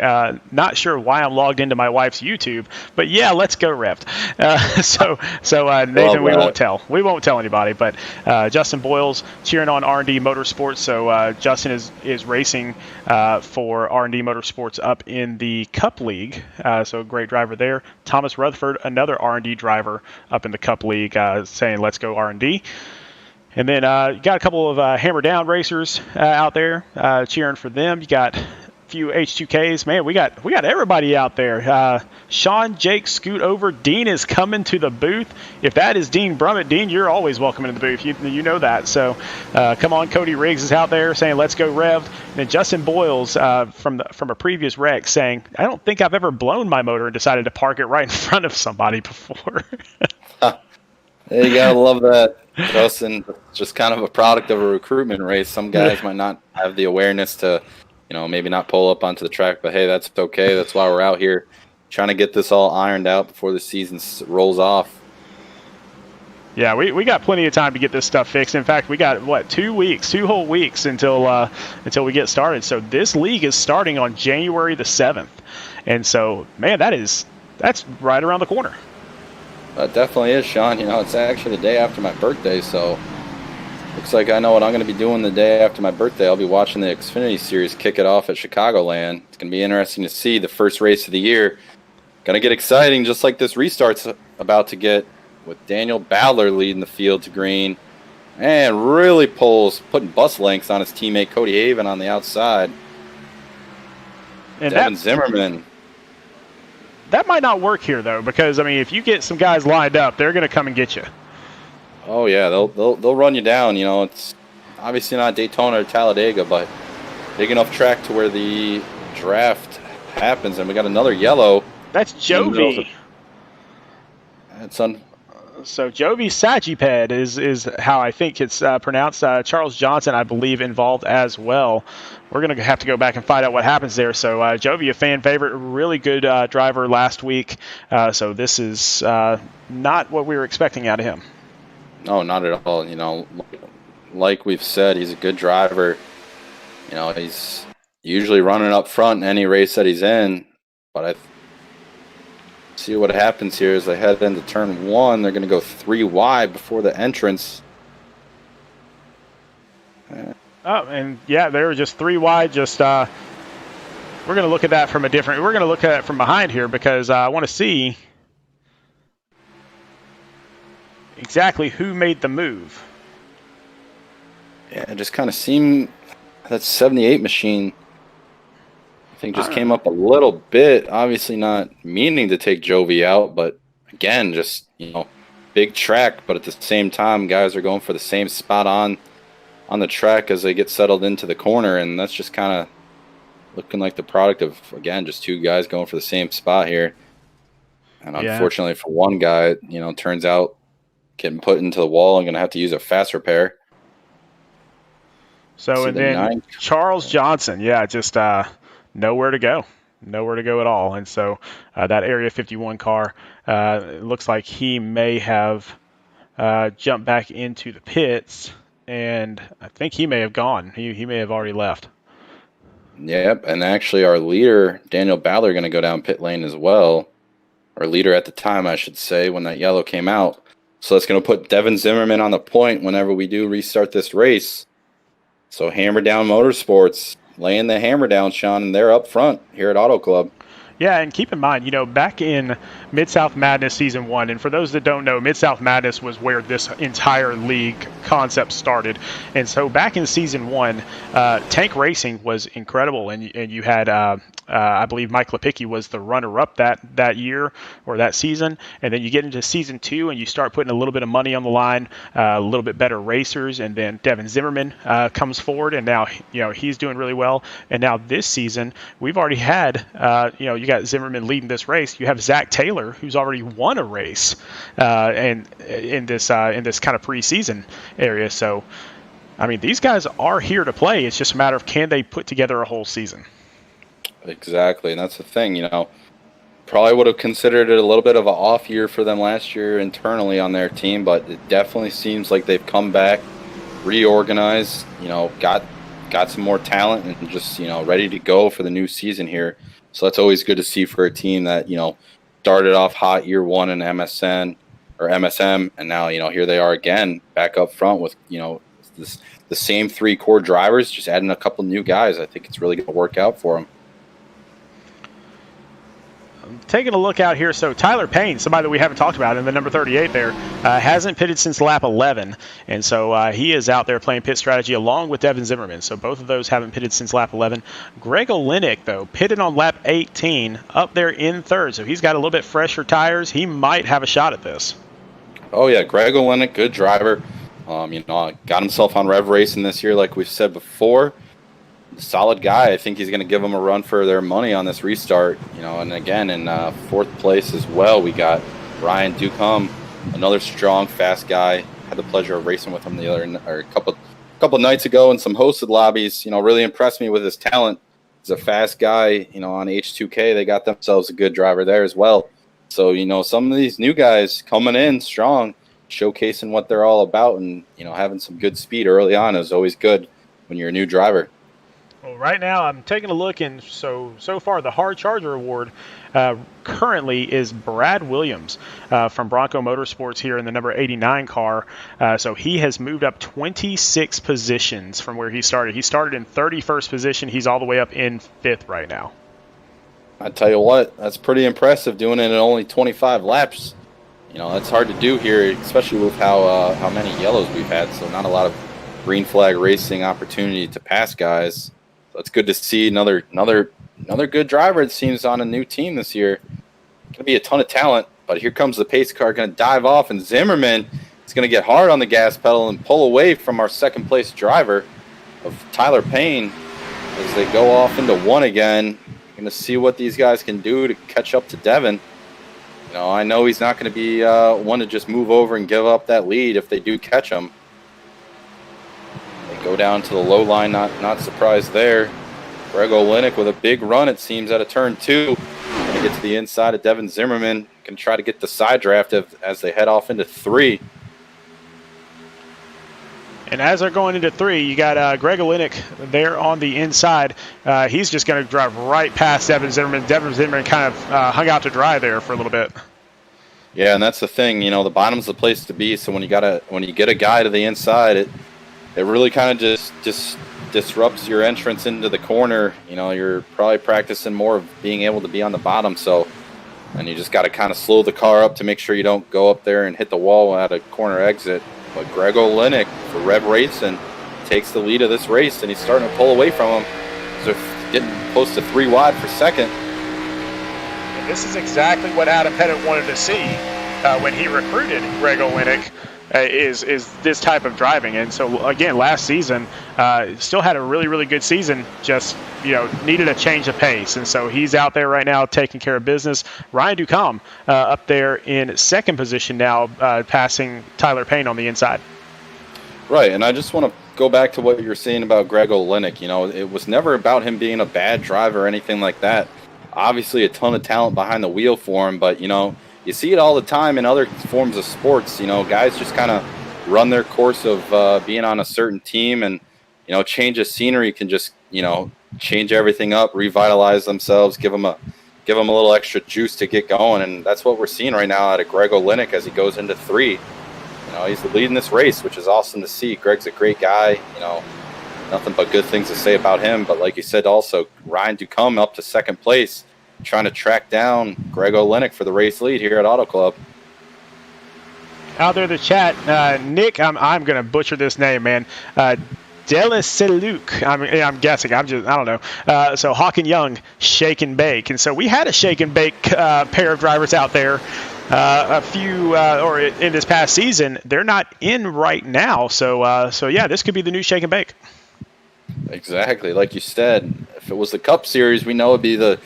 not sure why I'm logged into my wife's YouTube, but yeah, let's go Rev. So Nathan, we won't tell. We won't tell anybody. But Justin Boyles cheering on R&D Motorsports. So Justin is racing for R&D Motorsports up in the Cup League. So a great driver there. Thomas Rutherford, another R&D driver up in the Cup League, saying let's go R&D. And then you got a couple of Hammer Down racers out there cheering for them. You got few H2Ks. Man, we got everybody out there. Sean, Jake, scoot over. Dean is coming to the booth. If that is Dean Brummett, Dean, you're always welcome in the booth. You know that. So come on. Cody Riggs is out there saying, let's go Rev. And then Justin Boyles from a previous wreck saying, I don't think I've ever blown my motor and decided to park it right in front of somebody before. You gotta love that, Justin. Just kind of a product of a recruitment race. Some guys might not have the awareness to, maybe not pull up onto the track, but hey, that's okay. That's why we're out here trying to get this all ironed out before the season rolls off. Yeah, we got plenty of time to get this stuff fixed. In fact, we got 2 whole weeks until we get started. So this league is starting on January the 7th, and so man, that's right around the corner. It definitely is, Sean. It's actually the day after my birthday, so looks like I know what I'm going to be doing the day after my birthday. I'll be watching the Xfinity Series kick it off at Chicagoland. It's going to be interesting to see the first race of the year. Going to get exciting, just like this restart's about to get, with Daniel Badler leading the field to green and really putting bus lengths on his teammate Cody Haven on the outside. And Devin Zimmerman. That might not work here, though, because, if you get some guys lined up, they're going to come and get you. Oh, yeah, they'll run you down. It's obviously not Daytona or Talladega, but big enough track to where the draft happens. And we got another yellow. That's Jovi. So Jovi Sagiped is how I think it's pronounced. Charles Johnson, I believe, involved as well. We're going to have to go back and find out what happens there. So Jovi, a fan favorite, really good driver last week. So this is not what we were expecting out of him. No, not at all. Like we've said, he's a good driver. He's usually running up front in any race that he's in. But I see what happens here as they head into turn 1. They're going to go 3 wide before the entrance. And yeah, they were just 3 wide. Just we're going to look at that from we're going to look at it from behind here, because I want to see exactly who made the move. Yeah, it just kind of seemed that 78 machine, I think, just came up a little bit. Obviously not meaning to take Jovi out, but again, just, big track. But at the same time, guys are going for the same spot on the track as they get settled into the corner. And that's just kind of looking like the product of, again, just 2 guys going for the same spot here. And unfortunately for one guy, turns out getting put into the wall and going to have to use a fast repair. So, and then Charles Johnson, just nowhere to go at all. And so that Area 51 car, it looks like he may have jumped back into the pits, and I think he may have gone. He may have already left. Yep, and actually our leader, Daniel Badler, going to go down pit lane as well. Our leader at the time, I should say, when that yellow came out. So that's going to put Devin Zimmerman on the point whenever we do restart this race. So Hammer Down Motorsports laying the hammer down, Sean, and they're up front here at Auto Club. Yeah, and keep in mind, back in Mid-South Madness Season 1, and for those that don't know, Mid-South Madness was where this entire league concept started. And so back in Season 1, tank racing was incredible, and you had, I believe Mike Lepicki was the runner-up that year or that season. And then you get into Season 2, and you start putting a little bit of money on the line, a little bit better racers, and then Devin Zimmerman comes forward, and now, he's doing really well. And now this season, we've already had, you got Zimmerman leading this race. You have Zach Taylor, who's already won a race, and in this kind of preseason area. So, these guys are here to play. It's just a matter of, can they put together a whole season? Exactly, and that's the thing. Probably would have considered it a little bit of an off year for them last year internally on their team, but it definitely seems like they've come back, reorganized. Got some more talent, and just ready to go for the new season here. So that's always good to see for a team that, started off hot year 1 in MSM, and now, here they are again back up front with, the same 3 core drivers, just adding a couple new guys. I think it's really going to work out for them. taking a look out here, so Tyler Payne, somebody that we haven't talked about, in the number 38 there, hasn't pitted since lap 11, and so he is out there playing pit strategy along with Devin Zimmerman. So both of those haven't pitted since lap 11. Greg Olenek, though, pitted on lap 18, up there in third, so he's got a little bit fresher tires. He might have a shot at this. Oh yeah, Greg Olenek, good driver. Got himself on Rev Racing this year, like we've said before. Solid guy. I think he's going to give them a run for their money on this restart. And again, in fourth place as well, we got Ryan Ducombe, another strong, fast guy. Had the pleasure of racing with him a couple nights ago in some hosted lobbies. Really impressed me with his talent. He's a fast guy. On H2K, they got themselves a good driver there as well. So some of these new guys coming in strong, showcasing what they're all about, and having some good speed early on is always good when you're a new driver. Well, right now I'm taking a look, and so far the Hard Charger Award currently is Brad Williams from Bronco Motorsports here in the number 89 car. So he has moved up 26 positions from where he started. He started in 31st position. He's all the way up in 5th right now. I tell you what, that's pretty impressive doing it in only 25 laps. That's hard to do here, especially with how many yellows we've had. So not a lot of green flag racing opportunity to pass guys. So it's good to see another good driver, it seems, on a new team this year. Going to be a ton of talent, but here comes the pace car, going to dive off, and Zimmerman is going to get hard on the gas pedal and pull away from our second place driver of Tyler Payne as they go off into one again. Going to see what these guys can do to catch up to Devin. I know he's not going to be one to just move over and give up that lead if they do catch him. Go down to the low line, not surprised there. Greg Olenek with a big run, it seems, out of turn 2. Going to get to the inside of Devin Zimmerman. Going to try to get the side draft as they head off into 3. And as they're going into 3, you got Greg Olenek there on the inside. He's just going to drive right past Devin Zimmerman. Devin Zimmerman kind of hung out to dry there for a little bit. Yeah, and that's the thing. The bottom's the place to be. So when you get a guy to the inside, it really kind of just disrupts your entrance into the corner. You're probably practicing more of being able to be on the bottom. And you just got to kind of slow the car up to make sure you don't go up there and hit the wall at a corner exit. But Greg Olenek for Rev Racing takes the lead of this race, and he's starting to pull away from him. So getting close to 3 wide for second. And this is exactly what Adam Pettit wanted to see when he recruited Greg Olenek. Is this type of driving. And so again, last season still had a really, really good season, just needed a change of pace, and so he's out there right now taking care of business. Ryan Ducombe up there in second position now, passing Tyler Payne on the inside. Right, and I just want to go back to what you were saying about Greg Olenek. It was never about him being a bad driver or anything like that. Obviously a ton of talent behind the wheel for him, but you see it all the time in other forms of sports. Guys just kind of run their course of being on a certain team, and change of scenery can just change everything up, revitalize themselves, give them a little extra juice to get going, and that's what we're seeing right now out of Greg Olenek as he goes into 3. He's leading this race, which is awesome to see. Greg's a great guy. Nothing but good things to say about him. But like you said, also Ryan Ducombe up to second place, trying to track down Greg Olenek for the race lead here at Auto Club. Out there, the chat, Nick, I'm going to butcher this name, man. Delaseluk, I'm guessing. I don't know. So Hawk and Young, shake and bake, and so we had a shake and bake pair of drivers out there. In this past season. They're not in right now, so yeah, this could be the new shake and bake. Exactly, like you said. If it was the Cup Series, we know it'd be the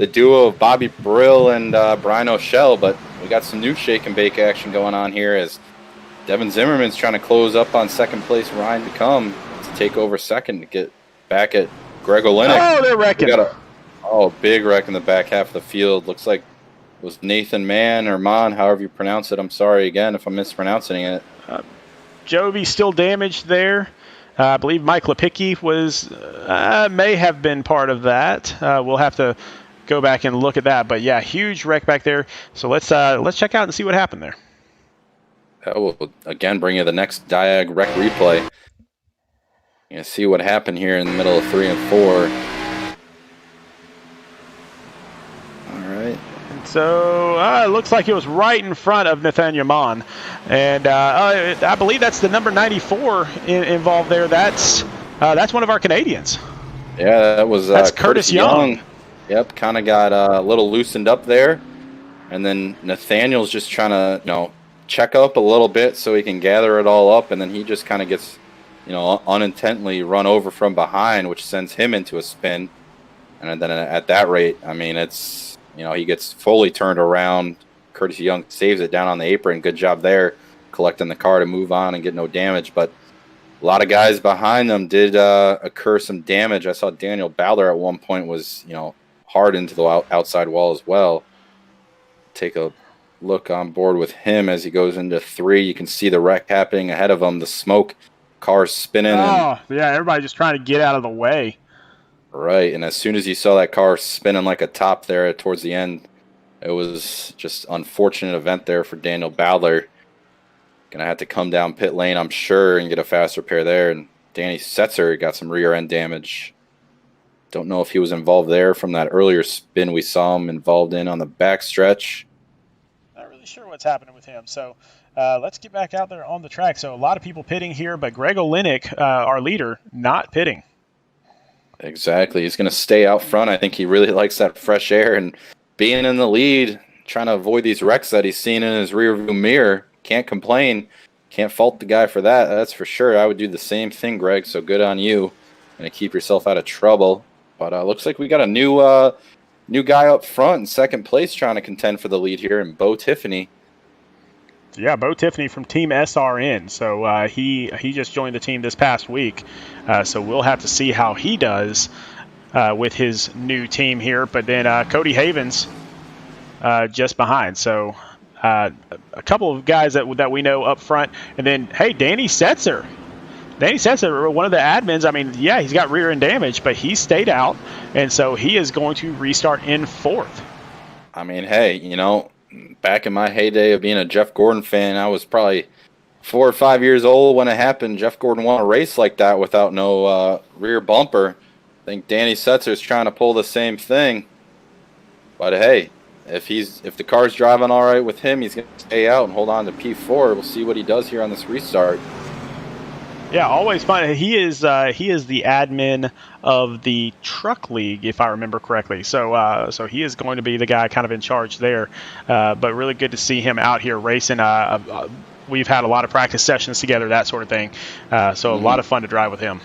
duo of Bobby Brill and Brian O'Shell, but we got some new shake and bake action going on here as Devin Zimmerman's trying to close up on second place Ryan Ducombe to take over second to get back at Greg Olenek. Oh, they're wrecking. Big wreck in the back half of the field. Looks like it was Nathan Mann or Mon, however you pronounce it. I'm sorry again if I'm mispronouncing it. Jovi still damaged there. I believe Mike Lepicki may have been part of that. We'll have to go back and look at that. But yeah, huge wreck back there. So let's check out and see what happened there. That will again bring you the next Diag wreck replay. You can see what happened here in the middle of 3 and 4. All right. So it looks like it was right in front of Nathaniel Mon. And I believe that's the number 94 involved there. That's one of our Canadians. Yeah, that was That's Curtis Young. Yep, kind of got a little loosened up there. And then Nathaniel's just trying to, check up a little bit so he can gather it all up. And then he just kind of gets, unintentionally run over from behind, which sends him into a spin. And then at that rate, I mean, it's, he gets fully turned around. Curtis Young saves it down on the apron. Good job there, collecting the car to move on and get no damage. But a lot of guys behind them did occur some damage. I saw Daniel Ballard at one point was, hard into the outside wall as well. Take a look on board with him as he goes into 3. You can see the wreck happening ahead of him, the smoke, cars spinning. Oh, yeah, everybody just trying to get out of the way. Right, and as soon as you saw that car spinning like a top there towards the end, it was just unfortunate event there for Daniel Ballard. Going to have to come down pit lane, I'm sure, and get a fast repair there. And Danny Setzer got some rear end damage. Don't know if he was involved there from that earlier spin we saw him involved in on the backstretch. Not really sure what's happening with him. So let's get back out there on the track. So a lot of people pitting here, but Greg Olenek, our leader, not pitting. Exactly. He's going to stay out front. I think he really likes that fresh air and being in the lead, trying to avoid these wrecks that he's seen in his rearview mirror. Can't complain. Can't fault the guy for that. That's for sure. I would do the same thing, Greg. So good on you. Going to keep yourself out of trouble. But looks like we got a new guy up front in second place trying to contend for the lead here, and Bo Tiffany. Yeah, Bo Tiffany from Team SRN. So he just joined the team this past week. So we'll have to see how he does with his new team here. But then Cody Havens just behind. So a couple of guys that we know up front. And then, hey, Danny Setzer. Danny Setzer, one of the admins, I mean, yeah, he's got rear end damage, but he stayed out. And so he is going to restart in 4th. I mean, hey, back in my heyday of being a Jeff Gordon fan, I was probably 4 or 5 years old when it happened. Jeff Gordon won a race like that without no rear bumper. I think Danny Setzer is trying to pull the same thing. But hey, if the car's driving all right with him, he's going to stay out and hold on to P4. We'll see what he does here on this restart. Yeah, always fun. He is the admin of the Truck League, if I remember correctly. So he is going to be the guy kind of in charge there. But really good to see him out here racing. We've had a lot of practice sessions together, that sort of thing. So a lot of fun to drive with him.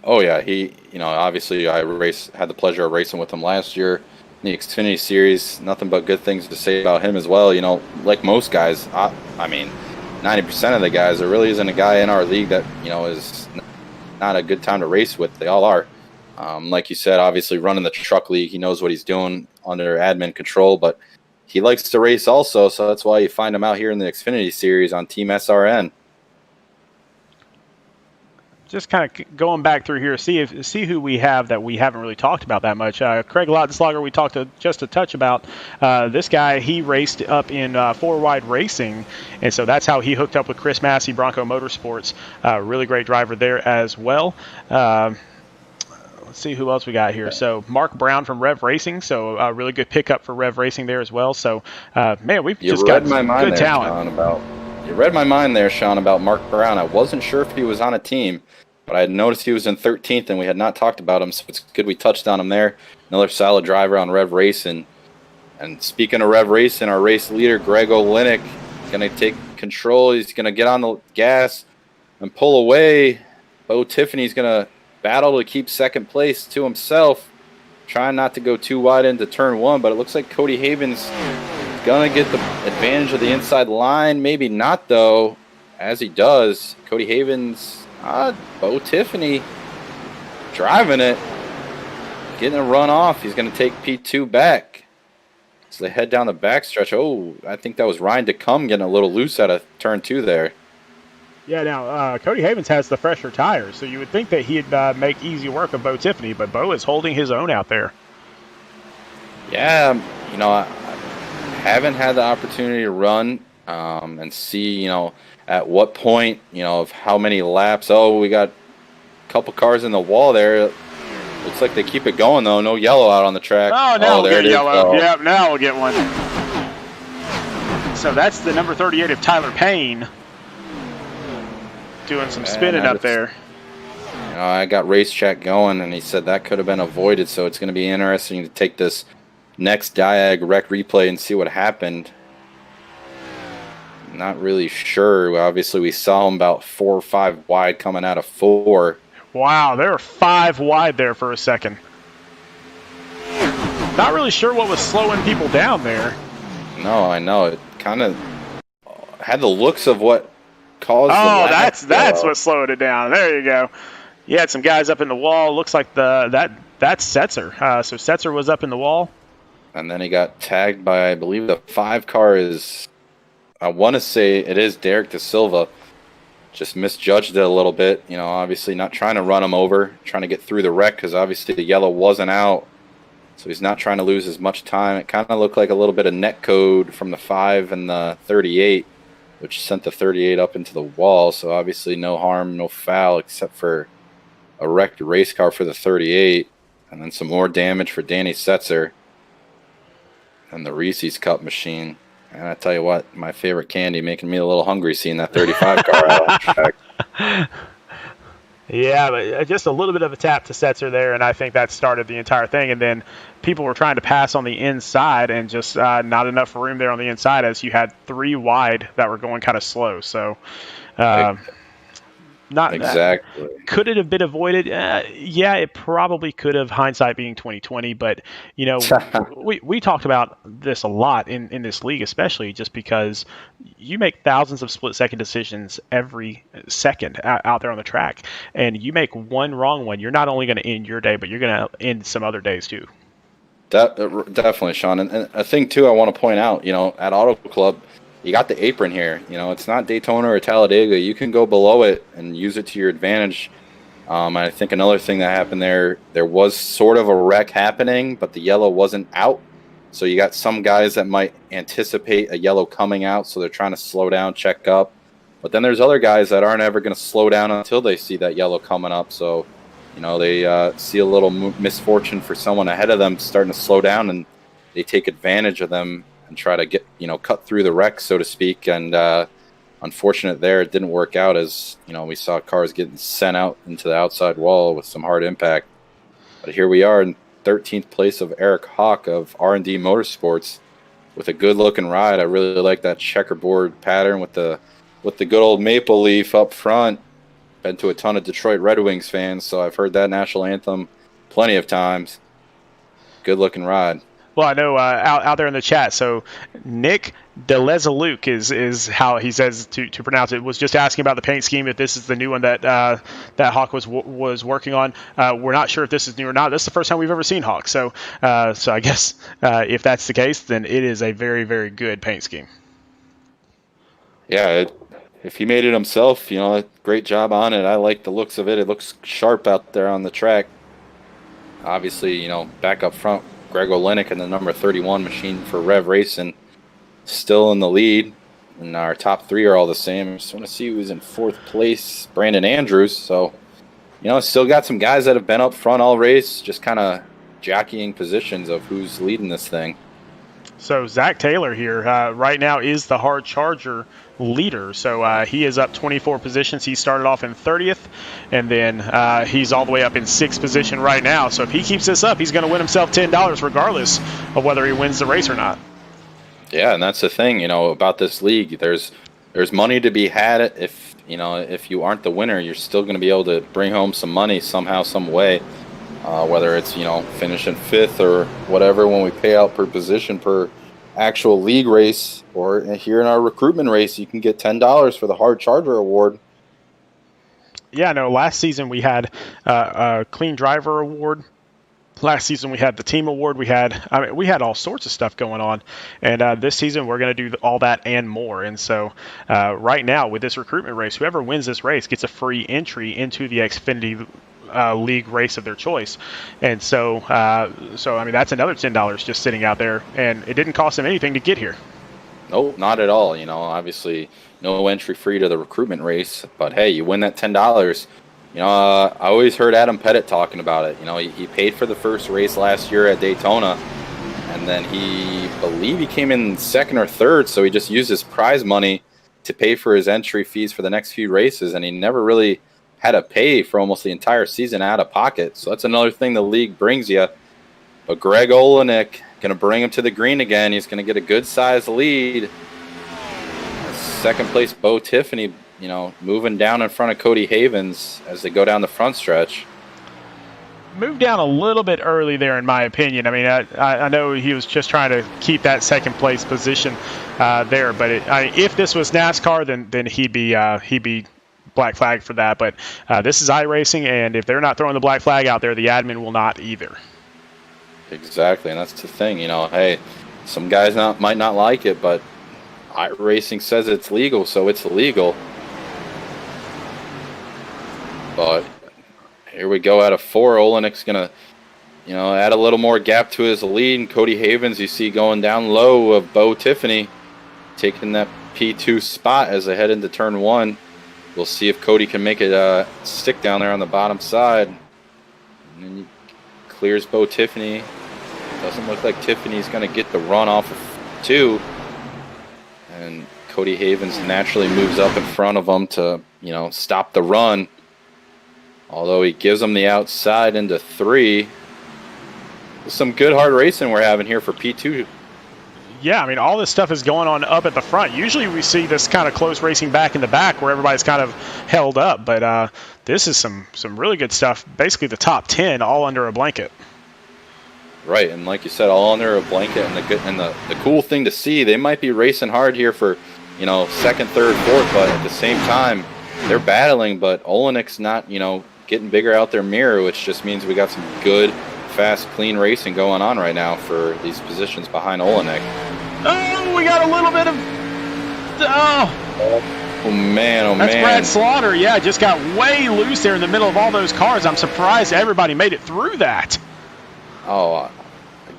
Oh yeah, he obviously I had the pleasure of racing with him last year in the Xfinity Series. Nothing but good things to say about him as well. Like most guys, I mean, 90% of the guys, there really isn't a guy in our league that, is not a good time to race with. They all are. Like you said, obviously running the Truck League, he knows what he's doing under admin control, but he likes to race also, so that's why you find him out here in the Xfinity Series on Team SRN. Just kind of going back through here, see who we have that we haven't really talked about that much. Craig Lautenslager, we talked just a touch about. This guy, he raced up in 4Wide Racing, and so that's how he hooked up with Chris Massey, Bronco Motorsports. Really great driver there as well. Let's see who else we got here. So Mark Brown from Rev Racing, so a really good pickup for Rev Racing there as well. So, man, we've just got good talent. You read my mind there, Sean, about Mark Brown. I wasn't sure if he was on a team, but I had noticed he was in 13th, and we had not talked about him, so it's good we touched on him there. Another solid driver on Rev Racing. And speaking of Rev Racing, our race leader, Greg Olenek, is going to take control. He's going to get on the gas and pull away. Bo Tiffany's going to battle to keep second place to himself, trying not to go too wide into turn 1, but it looks like Cody Havens is going to get the advantage of the inside line. Maybe not, though. As he does, Cody Havens... Bo Tiffany driving it, getting a run off. He's going to take P2 back. So they head down the backstretch. Oh, I think that was Ryan DeCum getting a little loose out of turn 2 there. Yeah, now Cody Havens has the fresher tires, so you would think that he'd make easy work of Bo Tiffany, but Bo is holding his own out there. Yeah, I haven't had the opportunity to run and see, at what point, of how many laps. Oh, we got a couple cars in the wall there. Looks like they keep it going, though. No yellow out on the track. Oh, now we'll there get it is. yellow. Oh. Yep, now we'll get one. So that's the number 38 of Tyler Payne doing some spinning up there. I got race chat going, and he said that could have been avoided, so it's going to be interesting to take this next diag rec replay and see what happened. Not really sure. Obviously, we saw him about 4 or 5 wide coming out of 4. Wow, they were 5 wide there for a second. Not really sure what was slowing people down there. No, I know. It kind of had the looks of what caused the that's what slowed it down. There you go. You had some guys up in the wall. Looks like that's Setzer. So Setzer was up in the wall. And then he got tagged by, I believe the 5 car is, I want to say it is Derek Da Silva. Just misjudged it a little bit. Obviously not trying to run him over, trying to get through the wreck because obviously the yellow wasn't out. So he's not trying to lose as much time. It kind of looked like a little bit of net code from the 5 and the 38, which sent the 38 up into the wall. So obviously no harm, no foul, except for a wrecked race car for the 38. And then some more damage for Danny Setzer and the Reese's Cup machine. And I tell you what, my favorite candy, making me a little hungry seeing that 35 car out on the track. Yeah, but just a little bit of a tap to Setzer there, and I think that started the entire thing. And then people were trying to pass on the inside, and just not enough room there on the inside as you had 3 wide that were going kind of slow. So not exactly. Could it have been avoided? Yeah, it probably could have, hindsight being 2020. But, we talked about this a lot in this league, especially just because you make thousands of split-second decisions every second out there on the track. And you make one wrong one, you're not only going to end your day, but you're going to end some other days too. Definitely, Sean. And a thing, too, I want to point out, at Auto Club, you got the apron here. It's not Daytona or Talladega. You can go below it and use it to your advantage. I think another thing that happened there was sort of a wreck happening, but the yellow wasn't out. So you got some guys that might anticipate a yellow coming out, so they're trying to slow down, check up. But then there's other guys that aren't ever going to slow down until they see that yellow coming up. So, they see a little misfortune for someone ahead of them starting to slow down, and they take advantage of them and try to get, cut through the wreck, so to speak. And unfortunate there, it didn't work out as, we saw cars getting sent out into the outside wall with some hard impact. But here we are in 13th place of Eric Hawk of R&D Motorsports with a good-looking ride. I really like that checkerboard pattern with the good old maple leaf up front. Been to a ton of Detroit Red Wings fans, so I've heard that national anthem plenty of times. Good-looking ride. Well, I know out there in the chat. So Nick DeLezaluke is how he says to pronounce it. Was just asking about the paint scheme, if this is the new one that Hawk was working on. We're not sure if this is new or not. This is the first time we've ever seen Hawk. So I guess if that's the case, then it is a very, very good paint scheme. Yeah, if he made it himself, great job on it. I like the looks of it. It looks sharp out there on the track. Obviously, back up front, Greg Olenek and the number 31 machine for Rev Racing still in the lead, and our top 3 are all the same. I just want to see who's in 4th place, Brandon Andrews. So, still got some guys that have been up front all race, just kind of jockeying positions of who's leading this thing. So Zach Taylor here right now is the hard charger leader. So he is up 24 positions. He started off in 30th, and then he's all the way up in 6th position right now. So if he keeps this up, he's going to win himself $10 regardless of whether he wins the race or not. Yeah, and that's the thing, about this league. There's money to be had. If you aren't the winner, you're still going to be able to bring home some money somehow, some way. Whether it's, finishing 5th or whatever when we pay out per position per actual league race, or here in our recruitment race, you can get $10 for the Hard Charger Award. Yeah, no, last season we had a Clean Driver Award. Last season we had the Team Award. We had all sorts of stuff going on. And this season we're going to do all that and more. And so right now with this recruitment race, whoever wins this race gets a free entry into the Xfinity league race of their choice. And so that's another $10 just sitting out there, and it didn't cost them anything to get here. No, not at all. Obviously no entry free to the recruitment race, but hey, you win that $10, I always heard Adam Pettit talking about it. He paid for the first race last year at Daytona, and then he came in second or third, so he just used his prize money to pay for his entry fees for the next few races, and he never really had to pay for almost the entire season out of pocket. So that's another thing the league brings you. But Greg Olenek going to bring him to the green again. He's going to get a good-sized lead. Second place, Bo Tiffany, moving down in front of Cody Havens as they go down the front stretch. Moved down a little bit early there, in my opinion. I mean, I know he was just trying to keep that second place position there, but if this was NASCAR, then he'd be black flag for that. But this is iRacing, and if they're not throwing the black flag out there, the admin will not either. Exactly, and that's the thing. Hey, some guys might not like it, but iRacing says it's legal, so it's illegal. But here we go out of 4. Olenek's going to, add a little more gap to his lead. And Cody Havens, you see going down low of Bo Tiffany, taking that P2 spot as they head into turn 1. We'll see if Cody can make it stick down there on the bottom side. And then he clears Bo Tiffany. Doesn't look like Tiffany's going to get the run off of 2. And Cody Havens naturally moves up in front of him to, stop the run. Although he gives him the outside into 3. Some good hard racing we're having here for P2. Yeah, I mean, all this stuff is going on up at the front. Usually we see this kind of close racing back in the back where everybody's kind of held up. But this is some really good stuff. Basically the top 10 all under a blanket. Right, and like you said, all under a blanket. And the cool thing to see, they might be racing hard here for, second, third, fourth. But at the same time, they're battling. But Olenek's not, getting bigger out their mirror, which just means we got some good, fast, clean racing going on right now for these positions behind Olenek. Oh, we got a little bit of... Oh, man, That's Brad Slaughter. Yeah, just got way loose there in the middle of all those cars. I'm surprised everybody made it through that. Oh,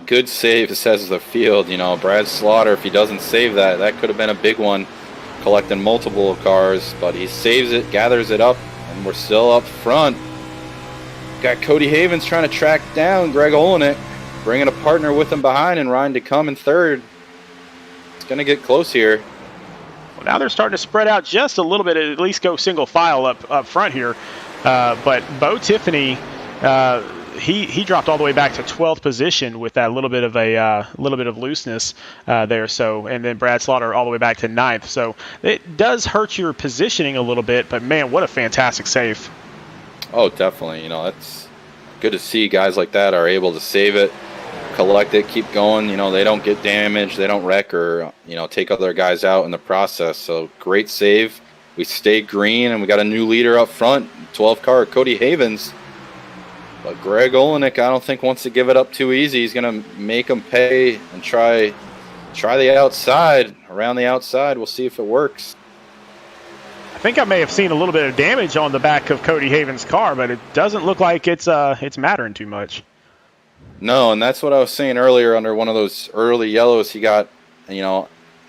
good save, says the field. Brad Slaughter, if he doesn't save that could have been a big one, collecting multiple cars. But he saves it, gathers it up, and we're still up front. Got Cody Havens trying to track down Greg Olenek, bringing a partner with him behind, and Ryan to come in third. It's going to get close here. Well, now they're starting to spread out just a little bit, at least go single file up front here. But Bo Tiffany, he dropped all the way back to 12th position with that little bit of looseness there. So, and then Brad Slaughter all the way back to 9th. So it does hurt your positioning a little bit, but man, what a fantastic save. Oh, definitely. It's good to see guys like that are able to save it, collect it, keep going. They don't get damaged, they don't wreck or, take other guys out in the process. So great save. We stay green, and we got a new leader up front, 12 car Cody Havens. But Greg Olenek, I don't think wants to give it up too easy. He's going to make him pay and try the outside, around the outside. We'll see if it works. I think I may have seen a little bit of damage on the back of Cody Havens' car, but it doesn't look like it's mattering too much. No, and that's what I was saying earlier. Under one of those early yellows, he got,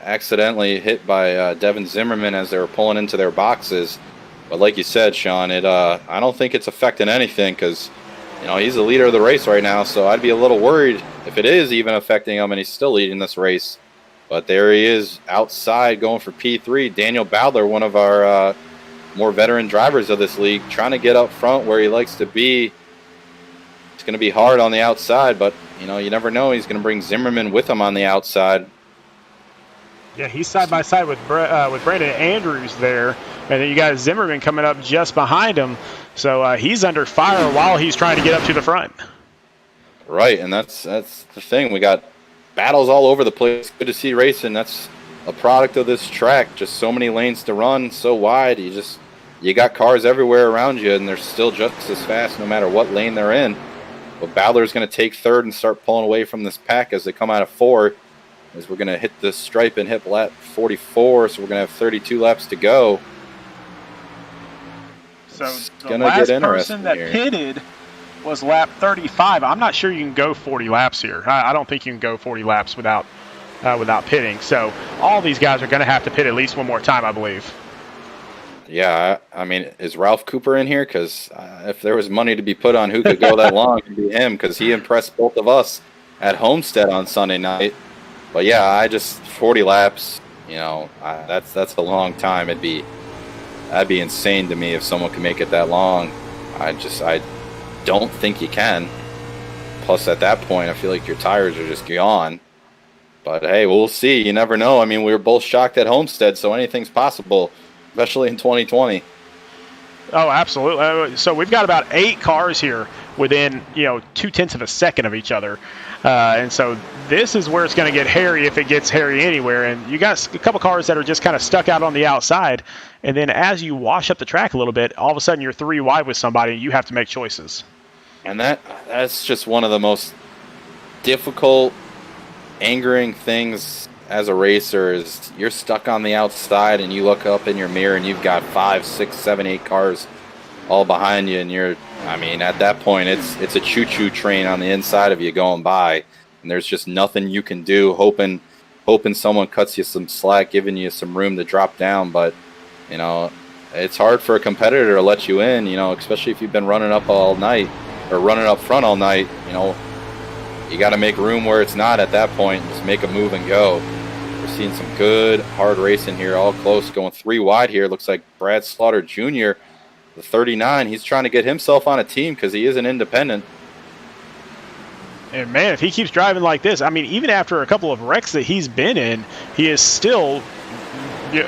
accidentally hit by Devin Zimmerman as they were pulling into their boxes. But like you said, Sean, I don't think it's affecting anything because, he's the leader of the race right now. So I'd be a little worried if it is even affecting him, and he's still leading this race. But there he is outside going for P3. Daniel Bowdler, one of our more veteran drivers of this league, trying to get up front where he likes to be. It's going to be hard on the outside, but, you never know. He's going to bring Zimmerman with him on the outside. Yeah, he's side by side with Brandon Andrews there. And then you got Zimmerman coming up just behind him. So he's under fire while he's trying to get up to the front. Right, and that's the thing. We got battles all over the place. Good to see racing. That's a product of this track. Just so many lanes to run, so wide. You got cars everywhere around you, and they're still just as fast no matter what lane they're in. But Bowdler's going to take third and start pulling away from this pack as they come out of 4. As we're going to hit the stripe and hit lap 44, so we're going to have 32 laps to go. So the last person that pitted was lap 35. I'm not sure you can go 40 laps here. I don't think you can go 40 laps without pitting. So all these guys are going to have to pit at least one more time, I believe. Yeah, I mean, is Ralph Cooper in here? Because if there was money to be put on who could go that long, it'd be him, because he impressed both of us at Homestead on Sunday night. But yeah, I just 40 laps. That's a long time. That'd be insane to me if someone could make it that long. I don't think you can. Plus, at that point, I feel like your tires are just gone. But hey, we'll see. You never know. I mean, we were both shocked at Homestead, so anything's possible, especially in 2020. Oh, absolutely. So we've got about 8 cars here within, 0.2 of a second of each other. And so this is where it's going to get hairy if it gets hairy anywhere. And you got a couple cars that are just kind of stuck out on the outside. And then as you wash up the track a little bit, all of a sudden you're 3 wide with somebody and you have to make choices. And that's just one of the most difficult, angering things as a racer is you're stuck on the outside and you look up in your mirror and you've got 5, 6, 7, 8 cars all behind you, and at that point it's a choo-choo train on the inside of you going by, and there's just nothing you can do, hoping someone cuts you some slack, giving you some room to drop down. But it's hard for a competitor to let you in, especially if you've been running up all night or running up front all night. You got to make room where it's not at that point. Just make a move and go. We're seeing some good, hard racing here, all close, going 3 wide here. Looks like Brad Slaughter Jr., the 39, he's trying to get himself on a team because he is an independent. And, man, if he keeps driving like this, I mean, even after a couple of wrecks that he's been in, he is still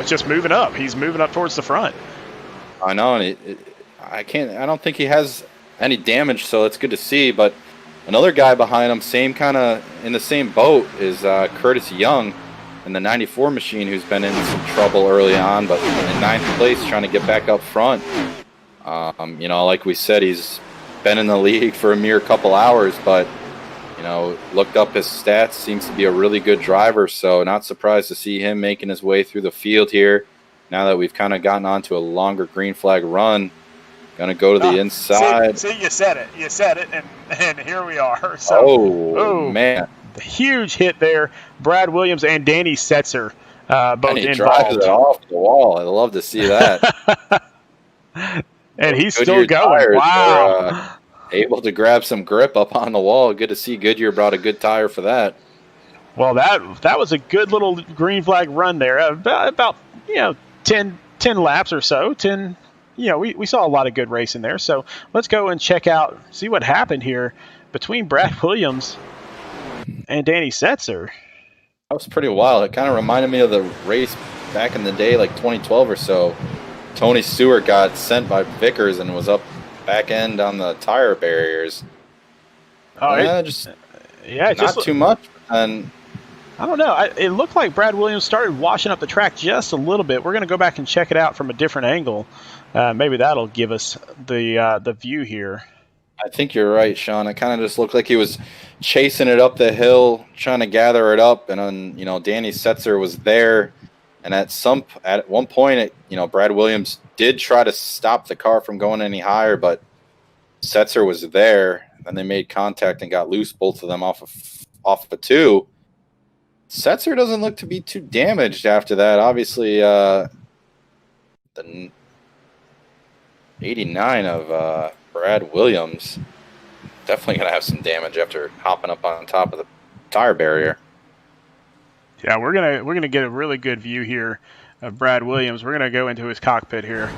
just moving up. He's moving up towards the front. I know, and I don't think he has any damage, so it's good to see. But another guy behind him, same kind of in the same boat, is Curtis Young in the 94 machine, who's been in some trouble early on, but in 9th place, trying to get back up front. Like we said, he's been in the league for a mere couple hours, but looked up his stats, seems to be a really good driver, so not surprised to see him making his way through the field here. Now that we've kind of gotten onto a longer green flag run, gonna go to the inside. See, you said it, and here we are. So, man, huge hit there. Brad Williams and Danny Setzer both and he involved. drives it off the wall. I love to see that. And he's still going. Wow. Able to grab some grip up on the wall. Good to see Goodyear brought a good tire for that. Well, that was a good little green flag run there. About 10 laps or so. 10. We saw a lot of good racing there. So let's go and see what happened here between Brad Williams and Danny Setzer. That was pretty wild. It kind of reminded me of the race back in the day, like 2012 or so. Tony Stewart got sent by Vickers and was up back end on the tire barriers. Not too much. And I don't know. It looked like Brad Williams started washing up the track just a little bit. We're going to go back and check it out from a different angle. Maybe that'll give us the view here. I think you're right, Sean. It kind of just looked like he was chasing it up the hill, trying to gather it up, and then Danny Setzer was there. And at one point, Brad Williams did try to stop the car from going any higher, but Setzer was there. Then they made contact and got loose, both of them off of 2. Setzer doesn't look to be too damaged after that. Obviously, the 89 of Brad Williams definitely going to have some damage after hopping up on top of the tire barrier. Yeah, we're gonna get a really good view here of Brad Williams. We're gonna go into his cockpit here,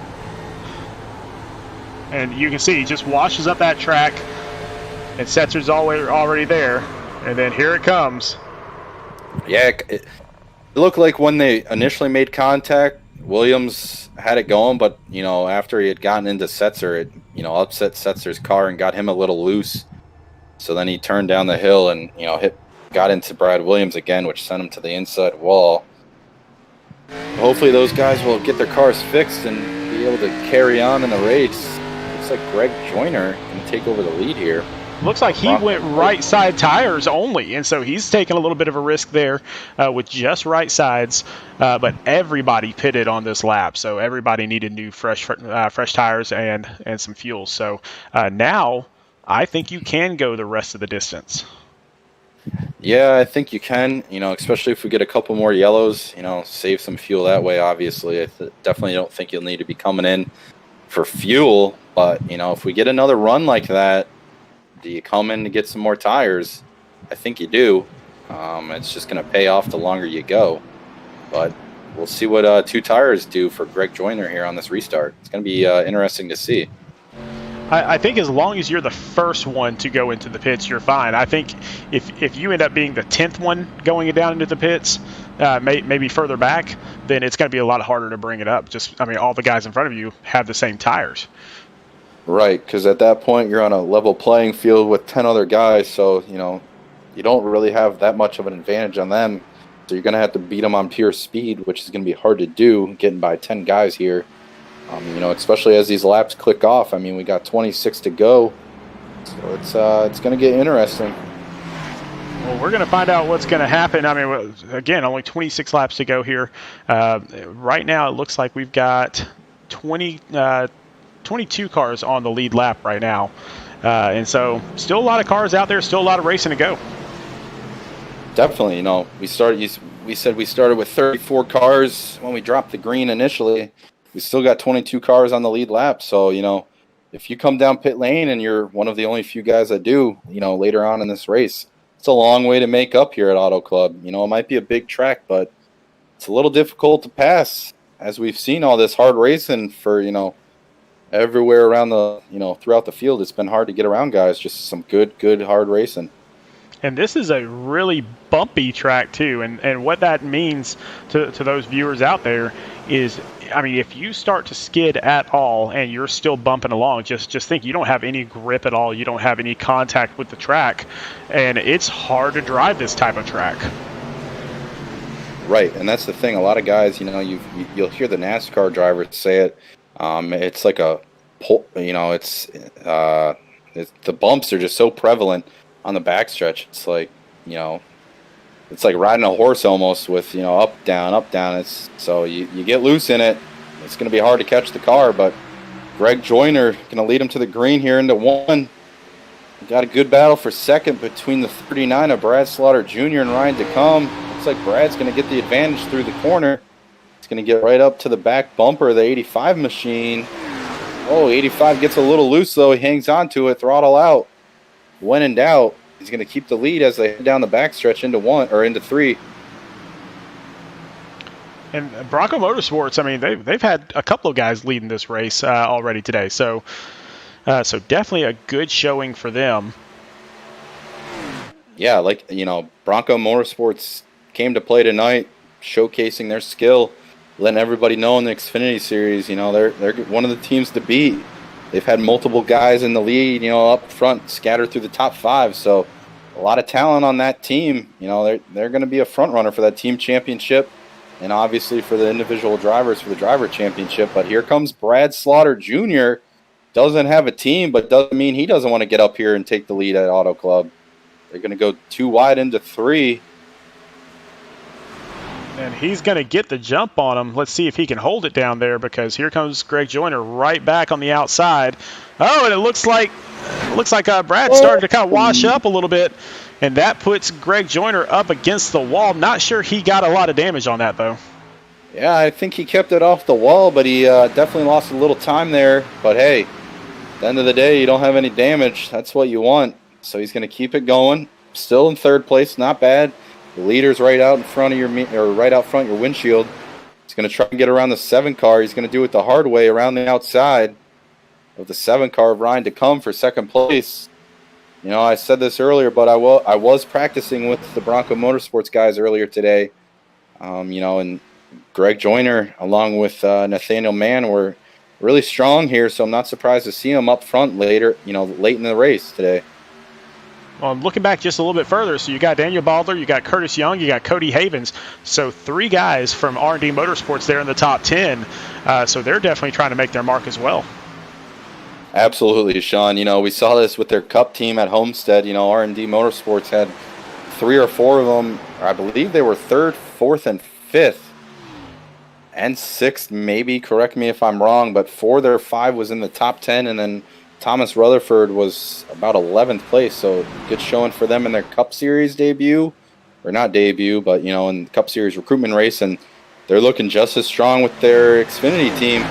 and you can see he just washes up that track, and Setzer's already there, and then here it comes. Yeah, it looked like when they initially made contact, Williams had it going, but after he had gotten into Setzer, it upset Setzer's car and got him a little loose. So then he turned down the hill and got into Brad Williams again, which sent him to the inside wall. Hopefully those guys will get their cars fixed and be able to carry on in the race. Looks like Greg Joyner can take over the lead here. Looks like he went right side tires only, and so he's taking a little bit of a risk there with just right sides. But everybody pitted on this lap, so everybody needed new fresh tires and some fuel. So now I think you can go the rest of the distance. Yeah, I think you can, especially if we get a couple more yellows, save some fuel that way, obviously. Definitely don't think you'll need to be coming in for fuel, but, if we get another run like that, do you come in to get some more tires? I think you do. It's just going to pay off the longer you go, but we'll see what 2 tires do for Greg Joyner here on this restart. It's going to be interesting to see. I think as long as you're the first one to go into the pits, you're fine. I think if you end up being the 10th one going down into the pits, maybe further back, then it's going to be a lot harder to bring it up. All the guys in front of you have the same tires. Right, because at that point you're on a level playing field with 10 other guys, so you don't really have that much of an advantage on them. So you're going to have to beat them on pure speed, which is going to be hard to do, getting by 10 guys here. Especially as these laps click off. We got 26 to go, so it's going to get interesting. Well, we're going to find out what's going to happen. Again, only 26 laps to go here. Right now, it looks like we've got 22 cars on the lead lap right now. And so still a lot of cars out there, still a lot of racing to go. Definitely, we said we started with 34 cars when we dropped the green initially. We still got 22 cars on the lead lap. So, if you come down pit lane and you're one of the only few guys that do, later on in this race, it's a long way to make up here at Auto Club. It might be a big track, but it's a little difficult to pass, as we've seen all this hard racing for, everywhere around the, throughout the field. It's been hard to get around guys, just some good hard racing. And this is a really bumpy track too, and what that means to those viewers out there is, if you start to skid at all and you're still bumping along, just think you don't have any grip at all, you don't have any contact with the track, and it's hard to drive this type of track. Right, and that's the thing. A lot of guys, you'll hear the NASCAR drivers say it. It's like the bumps are just so prevalent on the backstretch. It's like, it's like riding a horse almost with, up, down. So you get loose in it. It's going to be hard to catch the car, but Greg Joyner going to lead him to the green here into one. Got a good battle for second between the 39 of Brad Slaughter Jr. and Ryan DeCombe. Looks like Brad's going to get the advantage through the corner. He's going to get right up to the back bumper of the 85 machine. Oh, 85 gets a little loose, though. He hangs on to it, throttle out. When in doubt, he's going to keep the lead as they head down the backstretch into 3. And Bronco Motorsports, they've had a couple of guys leading this race already today, so definitely a good showing for them. Yeah, Bronco Motorsports came to play tonight, showcasing their skill, letting everybody know in the Xfinity Series, they're one of the teams to beat. They've had multiple guys in the lead, up front, scattered through the top 5. So a lot of talent on that team. They're going to be a front runner for that team championship, and obviously for the individual drivers for the driver championship. But here comes Brad Slaughter Jr. Doesn't have a team, but doesn't mean he doesn't want to get up here and take the lead at Auto Club. They're going to go 2 wide into 3. And he's going to get the jump on him. Let's see if he can hold it down there, because here comes Greg Joyner right back on the outside. Oh, and it looks like Brad started to kind of wash up a little bit, and that puts Greg Joyner up against the wall. Not sure he got a lot of damage on that, though. Yeah, I think he kept it off the wall, but he definitely lost a little time there. But hey, at the end of the day, you don't have any damage. That's what you want. So he's going to keep it going. Still in 3rd place, not bad. The leader's right out in front of your windshield. He's going to try and get around the 7 car. He's going to do it the hard way around the outside of the 7 car of Ryan DeCombe for 2nd place. I said this earlier, but I was practicing with the Bronco Motorsports guys earlier today. And Greg Joyner, along with Nathaniel Mann, were really strong here. So I'm not surprised to see him up front late in the race today. Well, I'm looking back just a little bit further. So you got Daniel Baldler, you got Curtis Young, you got Cody Havens. So 3 guys from R&D Motorsports there in the top 10. So they're definitely trying to make their mark as well. Absolutely, Sean. We saw this with their Cup team at Homestead. R&D Motorsports had 3 or 4 of them. I believe they were 3rd, 4th, and 5th. And 6th, maybe. Correct me if I'm wrong. But 4 of their 5 was in the top 10. And then Thomas Rutherford was about 11th place, so good showing for them in their Cup Series debut. Or not debut, but, in the Cup Series recruitment race, and they're looking just as strong with their Xfinity team.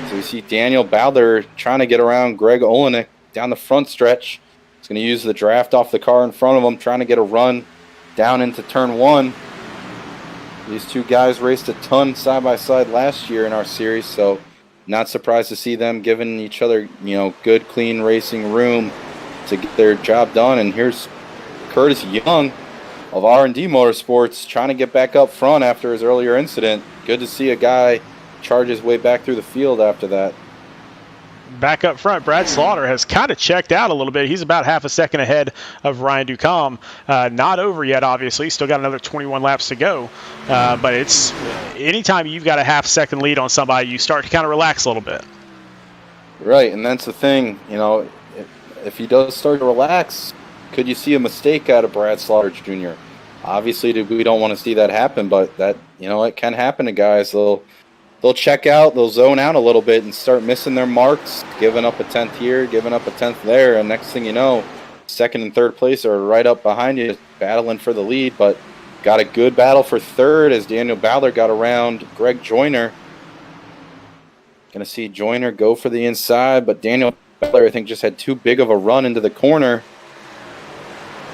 So we see Daniel Bowler trying to get around Greg Olenek down the front stretch. He's going to use the draft off the car in front of him, trying to get a run down into turn 1. These two guys raced a ton side by side last year in our series, so not surprised to see them giving each other, good, clean racing room to get their job done. And here's Curtis Young of R&D Motorsports trying to get back up front after his earlier incident. Good to see a guy charge his way back through the field after that. Back up front, Brad Slaughter has kind of checked out a little bit. He's about half a second ahead of Ryan Ducombe. Not over yet, obviously. Still got another 21 laps to go. But it's anytime you've got a half second lead on somebody, you start to kind of relax a little bit. Right, and that's the thing. If he does start to relax, could you see a mistake out of Brad Slaughter Jr.? Obviously, we don't want to see that happen, but that it can happen to guys. They'll check out, they'll zone out a little bit and start missing their marks, giving up a 10th here, giving up a 10th there, and next thing you know, second and third place are right up behind you, battling for the lead, but got a good battle for third as Daniel Bowler got around Greg Joyner. Going to see Joyner go for the inside, but Daniel Bowler, I think, just had too big of a run into the corner.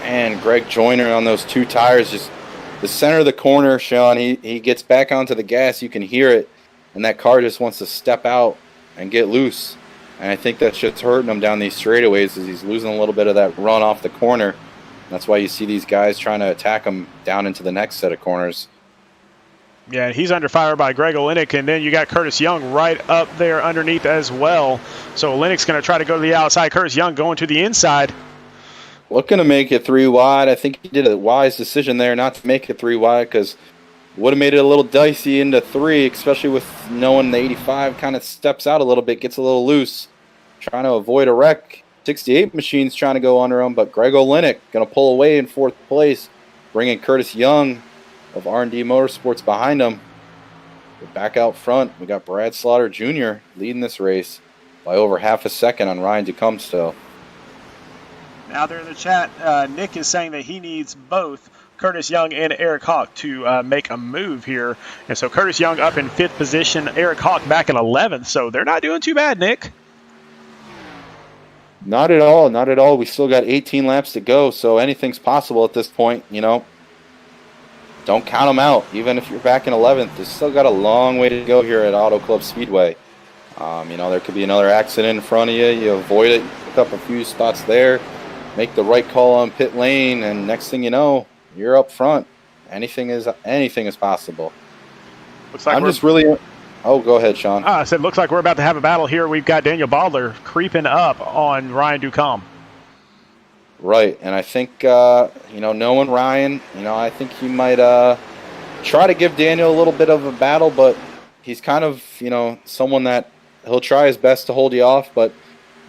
And Greg Joyner on those two tires, just the center of the corner, Sean, he gets back onto the gas, you can hear it. And that car just wants to step out and get loose. And I think that's just hurting him down these straightaways as he's losing a little bit of that run off the corner. That's why you see these guys trying to attack him down into the next set of corners. Yeah, he's under fire by Greg Olenek, and then you got Curtis Young right up there underneath as well. So Olenek's going to try to go to the outside. Curtis Young going to the inside. Looking to make it 3 wide. I think he did a wise decision there not to make it 3 wide because would have made it a little dicey into 3, especially with knowing the 85 kind of steps out a little bit, gets a little loose. Trying to avoid a wreck. 68 Machine's trying to go under him, but Greg Olenek going to pull away in 4th place, bringing Curtis Young of R&D Motorsports behind him. But back out front, we got Brad Slaughter Jr. leading this race by over half a second on Ryan Ducombe still. Now there in the chat, Nick is saying that he needs both Curtis Young and Eric Hawk to make a move here. And so Curtis Young up in 5th position, Eric Hawk back in 11th. So they're not doing too bad, Nick. Not at all. Not at all. We still got 18 laps to go, so anything's possible at this point, Don't count them out. Even if you're back in 11th, there's still got a long way to go here at Auto Club Speedway. There could be another accident in front of you. You avoid it, pick up a few spots there, make the right call on pit lane, and next thing you know, you're up front. Anything is possible. Looks like Oh, go ahead, Sean. I said, looks like we're about to have a battle here. We've got Daniel Baldler creeping up on Ryan Ducombe. Right, and I think, knowing Ryan, I think he might try to give Daniel a little bit of a battle, but he's kind of, someone that he'll try his best to hold you off, but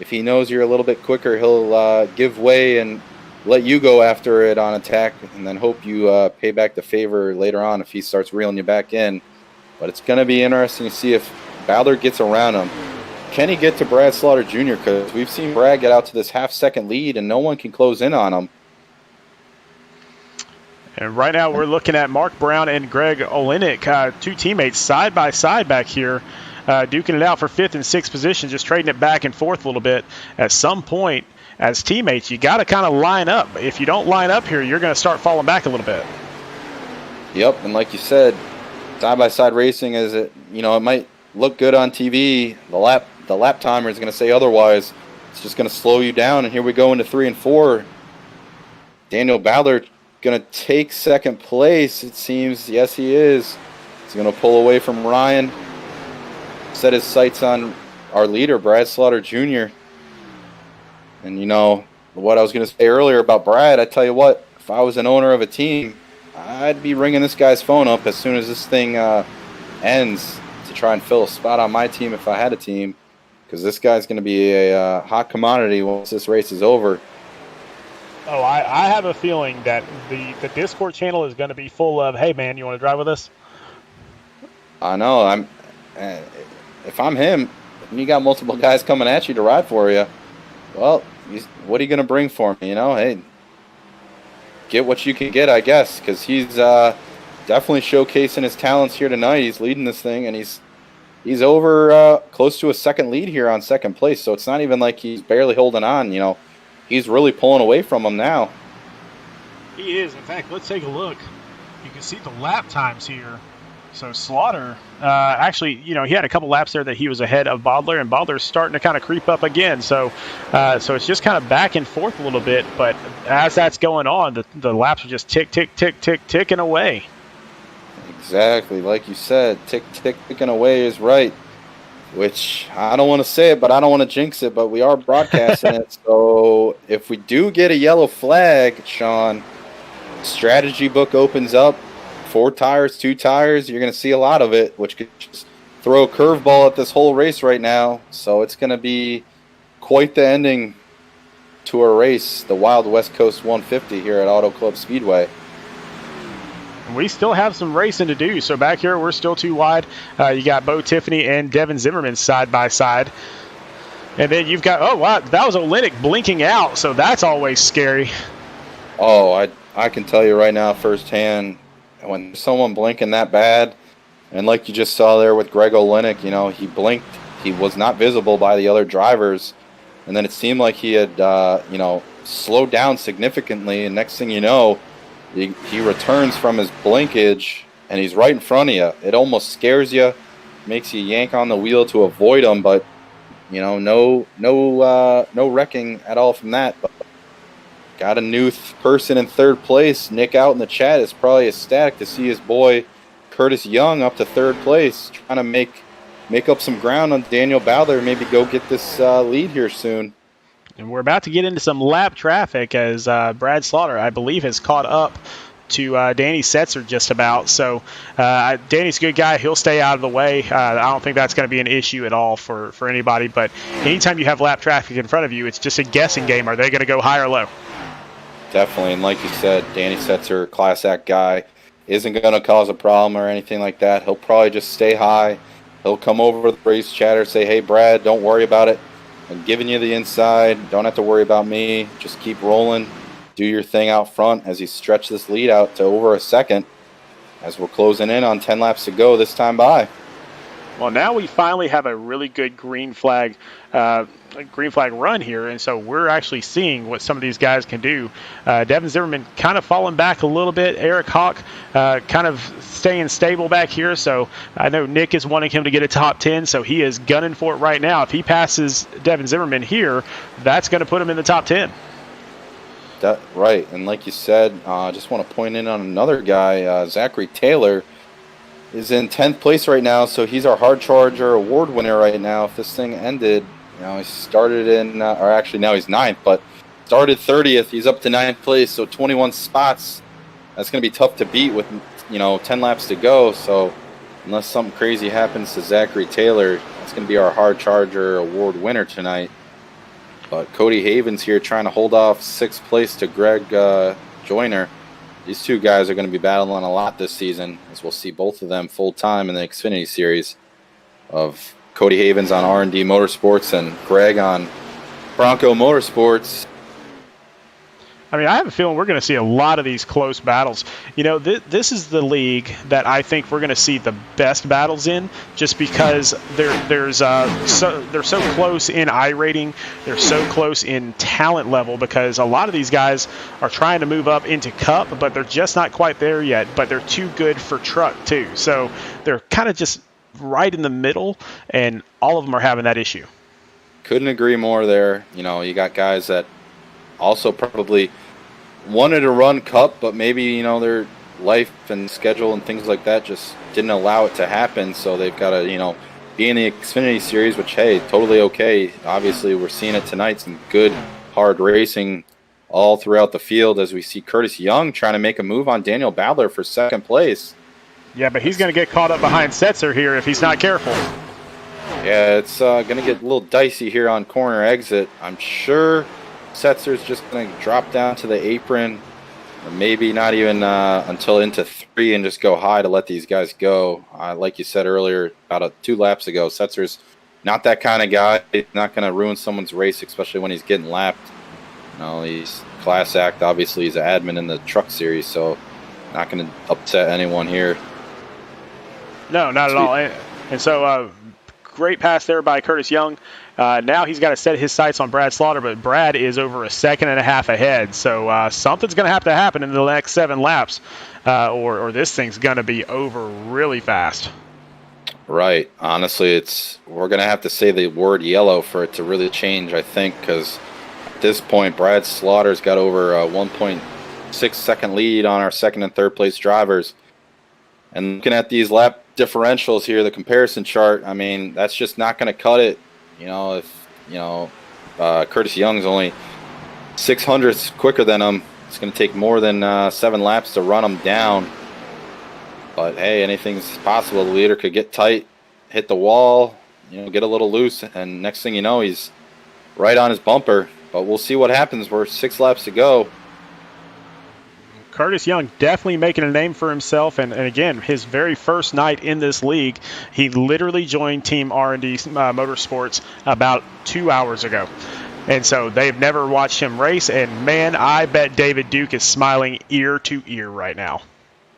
if he knows you're a little bit quicker, he'll give way and let you go after it on attack and then hope you pay back the favor later on if he starts reeling you back in. But it's going to be interesting to see if Bowler gets around him. Can he get to Brad Slaughter Jr.? Because we've seen Brad get out to this half-second lead, and no one can close in on him. And right now we're looking at Mark Brown and Greg Olenek, two teammates side by side back here, duking it out for 5th and 6th position, just trading it back and forth a little bit. At some point, as teammates, you got to kind of line up. If you don't line up here, you're going to start falling back a little bit. Yep, and like you said, side-by-side racing is it might look good on TV. The lap timer is going to say otherwise. It's just going to slow you down. And here we go into 3 and 4. Daniel Bowler going to take 2nd place. It seems. Yes, he is. He's going to pull away from Ryan. Set his sights on our leader, Brad Slaughter Jr. And what I was going to say earlier about Brad, I tell you what, if I was an owner of a team, I'd be ringing this guy's phone up as soon as this thing ends to try and fill a spot on my team if I had a team, because this guy's going to be a hot commodity once this race is over. Oh, I have a feeling that the Discord channel is going to be full of, hey, man, you want to drive with us? I know. If I'm him, you got multiple guys coming at you to ride for you. Well, what are you going to bring for me? Hey, get what you can get, I guess, because he's definitely showcasing his talents here tonight. He's leading this thing, and he's over close to a second lead here on second place. So it's not even like he's barely holding on. He's really pulling away from him now. He is. In fact, let's take a look. You can see the lap times here. So Slaughter, actually, he had a couple laps there that he was ahead of Bodler, and Bodler's starting to kind of creep up again. So it's just kind of back and forth a little bit. But as that's going on, the laps are just ticking away. Exactly, like you said, ticking away is right. Which I don't want to say it, but I don't want to jinx it. But we are broadcasting it, so if we do get a yellow flag, Sean, strategy book opens up. 4 tires, 2 tires. You're going to see a lot of it, which could just throw a curveball at this whole race right now. So it's going to be quite the ending to a race, the Wild West Coast 150 here at Auto Club Speedway. We still have some racing to do. So back here, we're still too wide. You got Bo Tiffany and Devin Zimmerman side by side. And then you've got, oh, wow, that was Olenek blinking out. So that's always scary. Oh, I can tell you right now firsthand, when someone blinking that bad, and like you just saw there with Greg Olenek, he blinked. He was not visible by the other drivers. And then it seemed like he had, slowed down significantly. And next thing you know, he returns from his blinkage, and he's right in front of you. It almost scares you, makes you yank on the wheel to avoid him, but no wrecking at all from that. But got a new person in third place. Nick out in the chat is probably ecstatic to see his boy Curtis Young up to third place, trying to make up some ground on Daniel Bowler. Maybe go get this lead here soon. And we're about to get into some lap traffic as Brad Slaughter, I believe, has caught up to Danny Setzer just about. So Danny's a good guy. He'll stay out of the way. I don't think that's going to be an issue at all for anybody. But anytime you have lap traffic in front of you, it's just a guessing game. Are they going to go high or low? Definitely. And like you said, Danny Setzer, class act guy, isn't going to cause a problem or anything like that. He'll probably just stay high. He'll come over the race chatter, say, hey, Brad, don't worry about it. I'm giving you the inside. Don't have to worry about me. Just keep rolling. Do your thing out front as you stretch this lead out to over a second as we're closing in on 10 laps to go this time by. Well, now we finally have a really good green flag run here, and so we're actually seeing what some of these guys can do. Devin Zimmerman kind of falling back a little bit. Eric Hawk kind of staying stable back here, so I know Nick is wanting him to get a top 10, so he is gunning for it right now. If he passes Devin Zimmerman here, that's going to put him in the top 10. Right, and like you said, I just want to point in on another guy, Zachary Taylor, is in 10th place right now, so he's our Hard Charger award winner right now. If this thing ended, he started in, or actually now he's 9th, but started 30th. He's up to 9th place, so 21 spots. That's going to be tough to beat with, 10 laps to go. So unless something crazy happens to Zachary Taylor, that's going to be our Hard Charger award winner tonight. But Cody Havens here trying to hold off 6th place to Greg Joyner. These two guys are going to be battling a lot this season, as we'll see both of them full-time in the Xfinity Series of Cody Havens on R&D Motorsports and Greg on Bronco Motorsports. I mean, I have a feeling we're going to see a lot of these close battles. This is the league that I think we're going to see the best battles in, just because they're so close in iRating, they're so close in talent level, because a lot of these guys are trying to move up into Cup, but they're just not quite there yet. But they're too good for Truck too, so they're kind of just right in the middle, and all of them are having that issue. Couldn't agree more there. You got guys that also probably wanted to run Cup, but maybe, their life and schedule and things like that just didn't allow it to happen. So they've got to, be in the Xfinity Series, which, hey, totally okay. Obviously, we're seeing it tonight. Some good, hard racing all throughout the field as we see Curtis Young trying to make a move on Daniel Bowler for 2nd place. Yeah, but he's going to get caught up behind Setzer here if he's not careful. Yeah, it's going to get a little dicey here on corner exit. I'm sure Setzer's just going to drop down to the apron, or maybe not even until into 3 and just go high to let these guys go. Like you said earlier, about 2 laps ago, Setzer's not that kind of guy. He's not going to ruin someone's race, especially when he's getting lapped. He's class act. Obviously, he's an admin in the truck series, so not going to upset anyone here. No, not at all. And so, great pass there by Curtis Young. Now he's got to set his sights on Brad Slaughter, but Brad is over a second and a half ahead. So something's going to happen in the next 7 laps, or this thing's going to be over really fast. Right. Honestly, we're going to have to say the word yellow for it to really change, I think, because at this point, Brad Slaughter's got over a 1.6 second lead on our second and third place drivers. And looking at these lap differentials here, the comparison chart, I mean, that's just not going to cut it. If Curtis Young's only 600ths quicker than him, it's going to take more than 7 laps to run him down. But hey, anything's possible. The leader could get tight, hit the wall, get a little loose, and next thing you know, he's right on his bumper. But we'll see what happens. We're 6 laps to go. Curtis Young definitely making a name for himself, and again, his very first night in this league, he literally joined Team R&D Motorsports about 2 hours ago. And so they've never watched him race, and man, I bet David Duke is smiling ear to ear right now.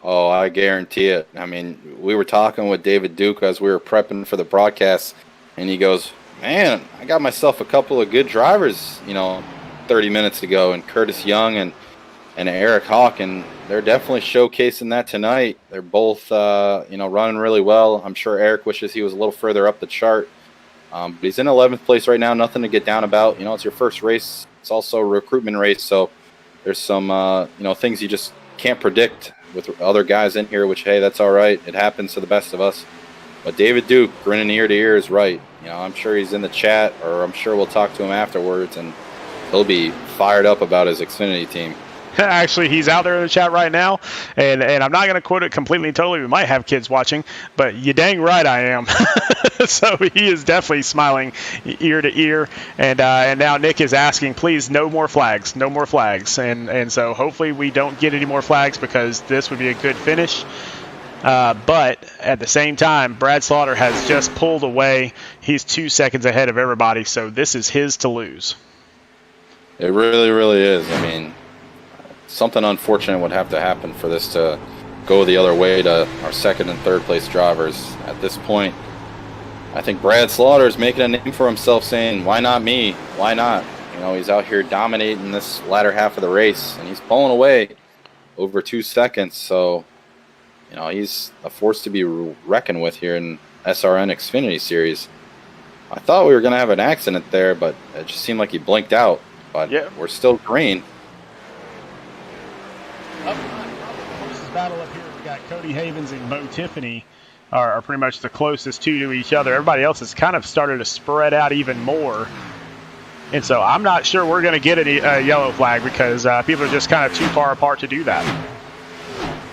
Oh, I guarantee it. I mean, we were talking with David Duke as we were prepping for the broadcast, and he goes, man, I got myself a couple of good drivers, 30 minutes ago, and Curtis Young and Eric Hawk, and they're definitely showcasing that tonight. They're both, running really well. I'm sure Eric wishes he was a little further up the chart. But he's in 11th place right now, nothing to get down about. It's your first race. It's also a recruitment race, so there's some, things you just can't predict with other guys in here, which, hey, that's all right. It happens to the best of us. But David Duke, grinning ear to ear, is right. I'm sure he's in the chat, or I'm sure we'll talk to him afterwards, and he'll be fired up about his Xfinity team. Actually, he's out there in the chat right now, and I'm not going to quote it completely and totally. We might have kids watching, but you dang right I am. So he is definitely smiling ear to ear, and now Nick is asking, please, no more flags, no more flags, and so hopefully we don't get any more flags because this would be a good finish. But at the same time, Brad Slaughter has just pulled away. He's 2 seconds ahead of everybody, so this is his to lose. It really, really is. I mean, something unfortunate would have to happen for this to go the other way to our second and third place drivers. At this point, I think Brad Slaughter is making a name for himself, saying, why not me? Why not? He's out here dominating this latter half of the race, and he's pulling away over 2 seconds. So, he's a force to be reckoned with here in SRN Xfinity Series. I thought we were going to have an accident there, but it just seemed like he blinked out. But yeah, we're still green. Up front, probably the closest battle up here. We got Cody Havens and Bo Tiffany are pretty much the closest two to each other. Everybody else has kind of started to spread out even more. And so I'm not sure we're going to get a yellow flag because people are just kind of too far apart to do that.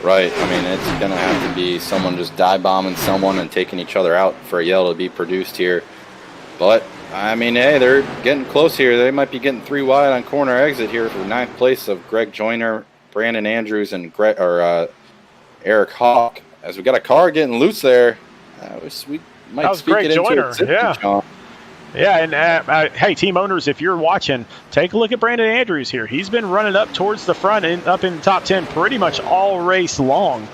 Right. I mean, it's going to have to be someone just dive-bombing someone and taking each other out for a yellow to be produced here. But, I mean, hey, they're getting close here. They might be getting 3 wide on corner exit here for 9th place of Greg Joyner, Brandon Andrews, and Eric Hawk. As we got a car getting loose there, we might speak it into it. Yeah. Yeah, and hey, team owners, if you're watching, take a look at Brandon Andrews here. He's been running up towards the front and up in the top 10 pretty much all race long.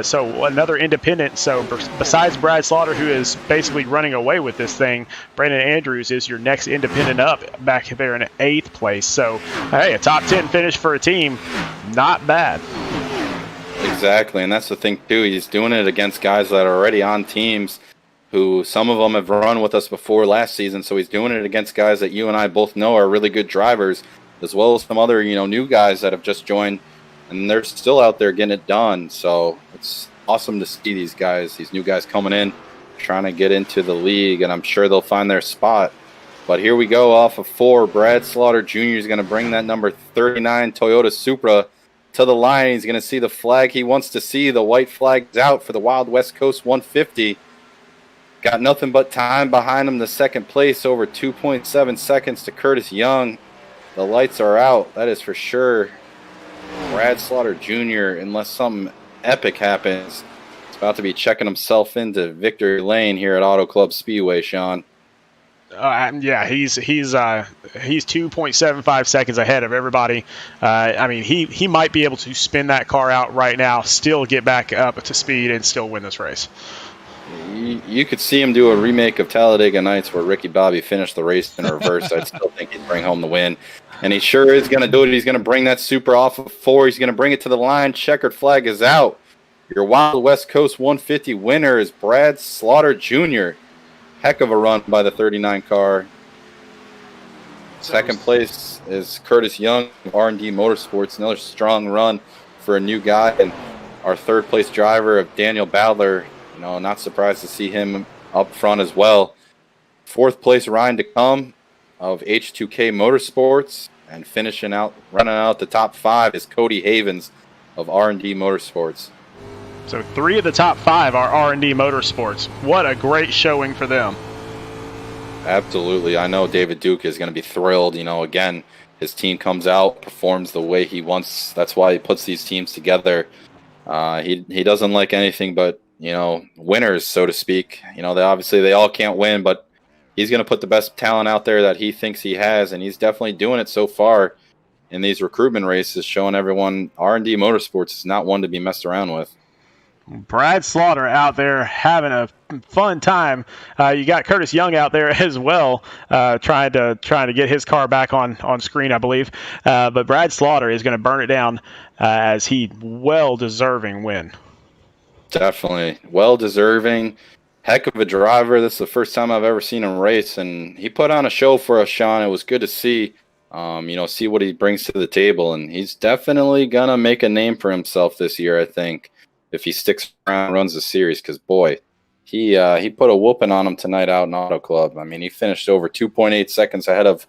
So another independent. So besides Brad Slaughter, who is basically running away with this thing, Brandon Andrews is your next independent up back there in 8th place. So, hey, a top 10 finish for a team, not bad. Exactly, and that's the thing, too. He's doing it against guys that are already on teams who some of them have run with us before last season, so he's doing it against guys that you and I both know are really good drivers, as well as some other, new guys that have just joined, and they're still out there getting it done. So it's awesome to see these guys, these new guys coming in, trying to get into the league, and I'm sure they'll find their spot. But here we go off of 4. Brad Slaughter Jr. is going to bring that number 39 Toyota Supra to the line. He's going to see the flag he wants to see. The white flag's out for the Wild West Coast 150. Got nothing but time behind him to second place, over 2.7 seconds to Curtis Young. The lights are out, that is for sure. Brad Slaughter Jr., unless something epic happens, is about to be checking himself into victory lane here at Auto Club Speedway, Sean. Yeah, he's 2.75 seconds ahead of everybody. I mean, he might be able to spin that car out right now, still get back up to speed, and still win this race. You could see him do a remake of Talladega Nights where Ricky Bobby finished the race in reverse. I'd still think he'd bring home the win. And he sure is going to do it. He's going to bring that super off of 4. He's going to bring it to the line. Checkered flag is out. Your Wild West Coast 150 winner is Brad Slaughter Jr. Heck of a run by the 39 car. Second place is Curtis Young of R&D Motorsports. Another strong run for a new guy. And our third place driver of Daniel Badler, not surprised to see him up front as well. Fourth place, Ryan DeCum of H2K Motorsports. And running out the top 5 is Cody Havens of R&D Motorsports. So 3 of the top 5 are R&D Motorsports. What a great showing for them. Absolutely. I know David Duke is going to be thrilled. Again, his team comes out, performs the way he wants. That's why he puts these teams together. He doesn't like anything but, winners, so to speak. They all can't win, but he's going to put the best talent out there that he thinks he has, and he's definitely doing it so far in these recruitment races, showing everyone R&D Motorsports is not one to be messed around with. Brad Slaughter out there having a fun time. You got Curtis Young out there as well, trying to get his car back on screen, I believe. But Brad Slaughter is going to burn it down as he well-deserving win. Definitely. Well-deserving. Heck of a driver. This is the first time I've ever seen him race, and he put on a show for us, Sean. It was good to see, see what he brings to the table, and he's definitely going to make a name for himself this year, I think, if he sticks around and runs the series, because, boy, he put a whooping on him tonight out in Auto Club. I mean, he finished over 2.8 seconds ahead of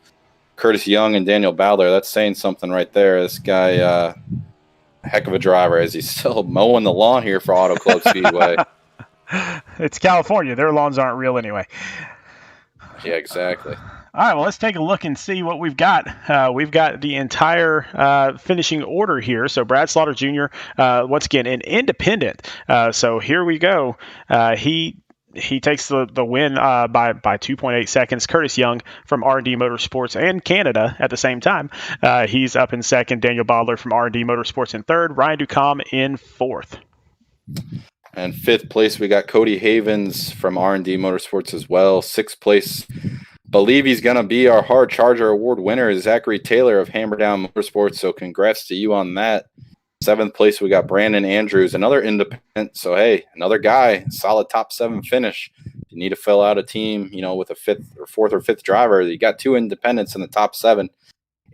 Curtis Young and Daniel Badler. That's saying something right there. This guy, heck of a driver, as he's still mowing the lawn here for Auto Club Speedway. It's California. Their lawns aren't real anyway. Yeah, exactly. All right, well, let's take a look and see what we've got. We've got the entire finishing order here. So Brad Slaughter Jr., once again, an independent. So here we go. He takes the win by 2.8 seconds. Curtis Young from R&D Motorsports and Canada at the same time. He's up in second. Daniel Bodler from R&D Motorsports in third. Ryan Ducom in fourth. And fifth place, we got Cody Havens from R&D Motorsports as well. Sixth place, believe he's going to be our Hard Charger Award winner, is Zachary Taylor of Hammerdown Motorsports. So congrats to you on that. Seventh place, we got Brandon Andrews, another independent. So, hey, another guy, solid top 7 finish. You need to fill out a team, with a fourth or fifth driver. You got 2 independents in the top 7.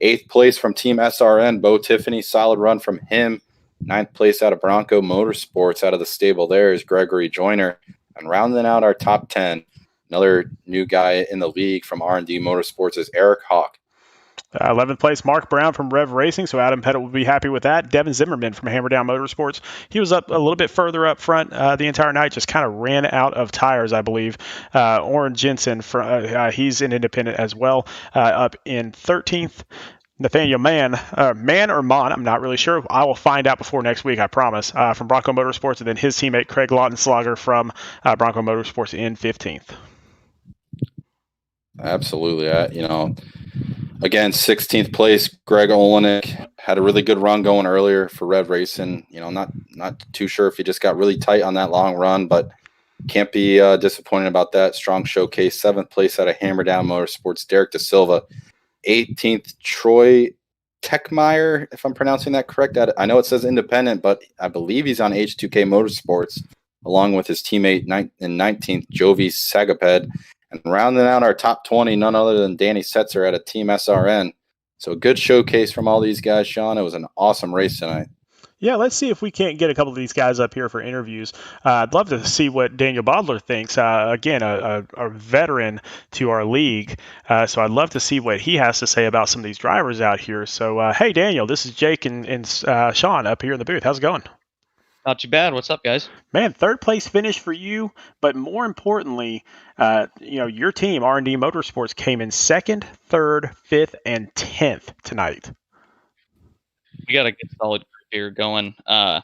Eighth place from Team SRN, Bo Tiffany, solid run from him. Ninth place out of Bronco Motorsports, out of the stable there, is Gregory Joyner. And rounding out our top 10, another new guy in the league from R&D Motorsports is Eric Hawk. 11th place, Mark Brown from Rev Racing, so Adam Pettit will be happy with that. Devin Zimmerman from Hammerdown Motorsports. He was up a little bit further up front the entire night, just kind of ran out of tires, I believe. Oren Jensen, he's an independent as well, up in 13th. Nathaniel Man or Mon, I'm not really sure. I will find out before next week, I promise, from Bronco Motorsports, and then his teammate Craig Lautenslager from Bronco Motorsports in 15th. Absolutely. Again, 16th place, Greg Olenek had a really good run going earlier for Rev Racing. Not too sure if he just got really tight on that long run, but can't be disappointed about that. Strong showcase. 7th place out of Hammerdown Motorsports, Derek Da Silva. 18th, Troy Techmeyer, if I'm pronouncing that correct. I know it says independent, but I believe he's on H2K Motorsports, along with his teammate in 19th, Jovi Sagaped. And rounding out our top 20, none other than Danny Setzer at a Team SRN. So a good showcase from all these guys, Sean. It was an awesome race tonight. Yeah, let's see if we can't get a couple of these guys up here for interviews. I'd love to see what Daniel Bodler thinks. Again, a veteran to our league. So I'd love to see what he has to say about some of these drivers out here. So, hey, Daniel, this is Jake and Sean up here in the booth. How's it going? Not too bad. What's up, guys? Man, third place finish for you, but more importantly, your team, R&D Motorsports, came in second, third, fifth, and 10th tonight. We got a good solid group here going. Hats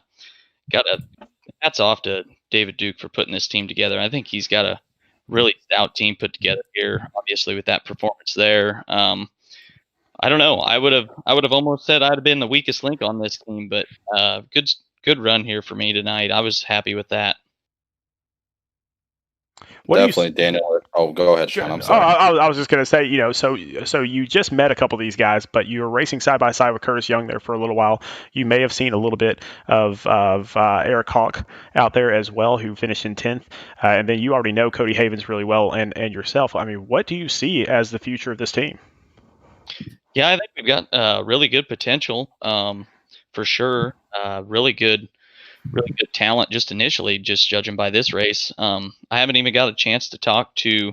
off to David Duke for putting this team together. I think he's got really stout team put together here, obviously with that performance there. I don't know. I would have almost said I'd have been the weakest link on this team, but good run here for me tonight. I was happy with that. What do you? Definitely, Daniel. Oh, go ahead, Sean. I'm Oh, sorry. I was just going to say, so you just met a couple of these guys, but you were racing side by side with Curtis Young there for a little while. You may have seen a little bit of Eric Hawk out there as well, who finished in 10th, and then you already know Cody Havens really well, and yourself. I mean, what do you see as the future of this team? Yeah, I think we've got really good potential, for sure. Really good talent just initially, just judging by this race. I haven't even got a chance to talk to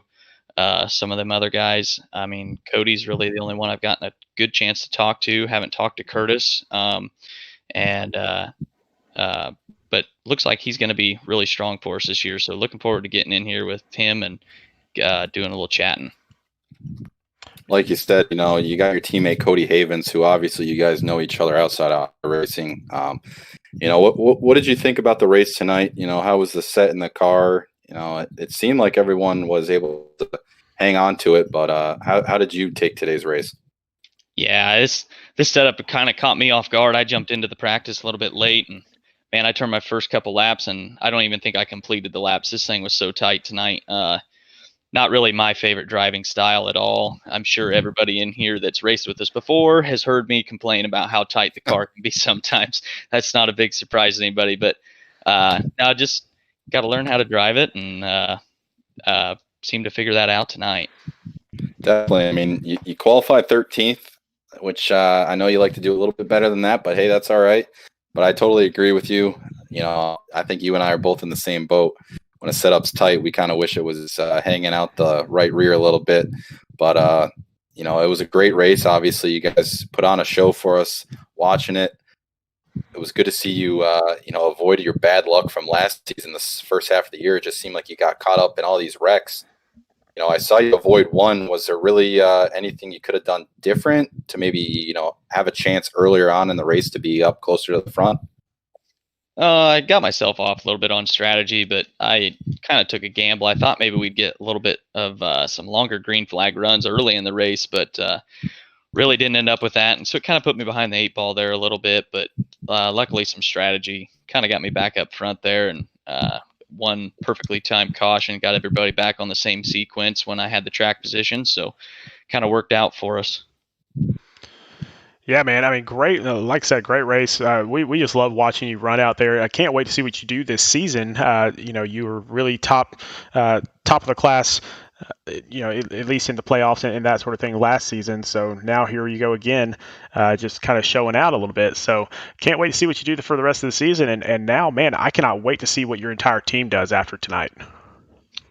some of them other guys. I mean, Cody's really the only one I've gotten a good chance to talk to. Haven't talked to Curtis, and but looks like he's going to be really strong for us this year. So looking forward to getting in here with him and doing a little chatting. Like you said, you got your teammate Cody Havens, who obviously you guys know each other outside of racing. What did you think about the race tonight? How was the set in the car? It seemed like everyone was able to hang on to it, but how did you take today's race? Yeah, this setup kind of caught me off guard. I jumped into the practice a little bit late, and man, I turned my first couple laps, and I don't even think I completed the laps. This thing was so tight tonight. Not really my favorite driving style at all. I'm sure everybody in here that's raced with us before has heard me complain about how tight the car can be sometimes. That's not a big surprise to anybody, but now just got to learn how to drive it and seem to figure that out tonight. Definitely. I mean, you qualified 13th, which I know you like to do a little bit better than that, but hey, that's all right. But I totally agree with you. I think you and I are both in the same boat. When a setup's tight, we kind of wish it was hanging out the right rear a little bit. But, it was a great race. Obviously, you guys put on a show for us watching it. It was good to see you, avoid your bad luck from last season, this first half of the year. It just seemed like you got caught up in all these wrecks. I saw you avoid one. Was there really anything you could have done different to maybe, have a chance earlier on in the race to be up closer to the front? I got myself off a little bit on strategy, but I kind of took a gamble. I thought maybe we'd get a little bit of some longer green flag runs early in the race, but really didn't end up with that. And so it kind of put me behind the 8 ball there a little bit, but luckily some strategy kind of got me back up front there, and one perfectly timed caution got everybody back on the same sequence when I had the track position. So kind of worked out for us. Yeah, man. I mean, great. Like I said, great race. We just love watching you run out there. I can't wait to see what you do this season. You were really top of the class, at least in the playoffs and that sort of thing last season. So now here you go again, just kind of showing out a little bit. So can't wait to see what you do for the rest of the season. And now, man, I cannot wait to see what your entire team does after tonight.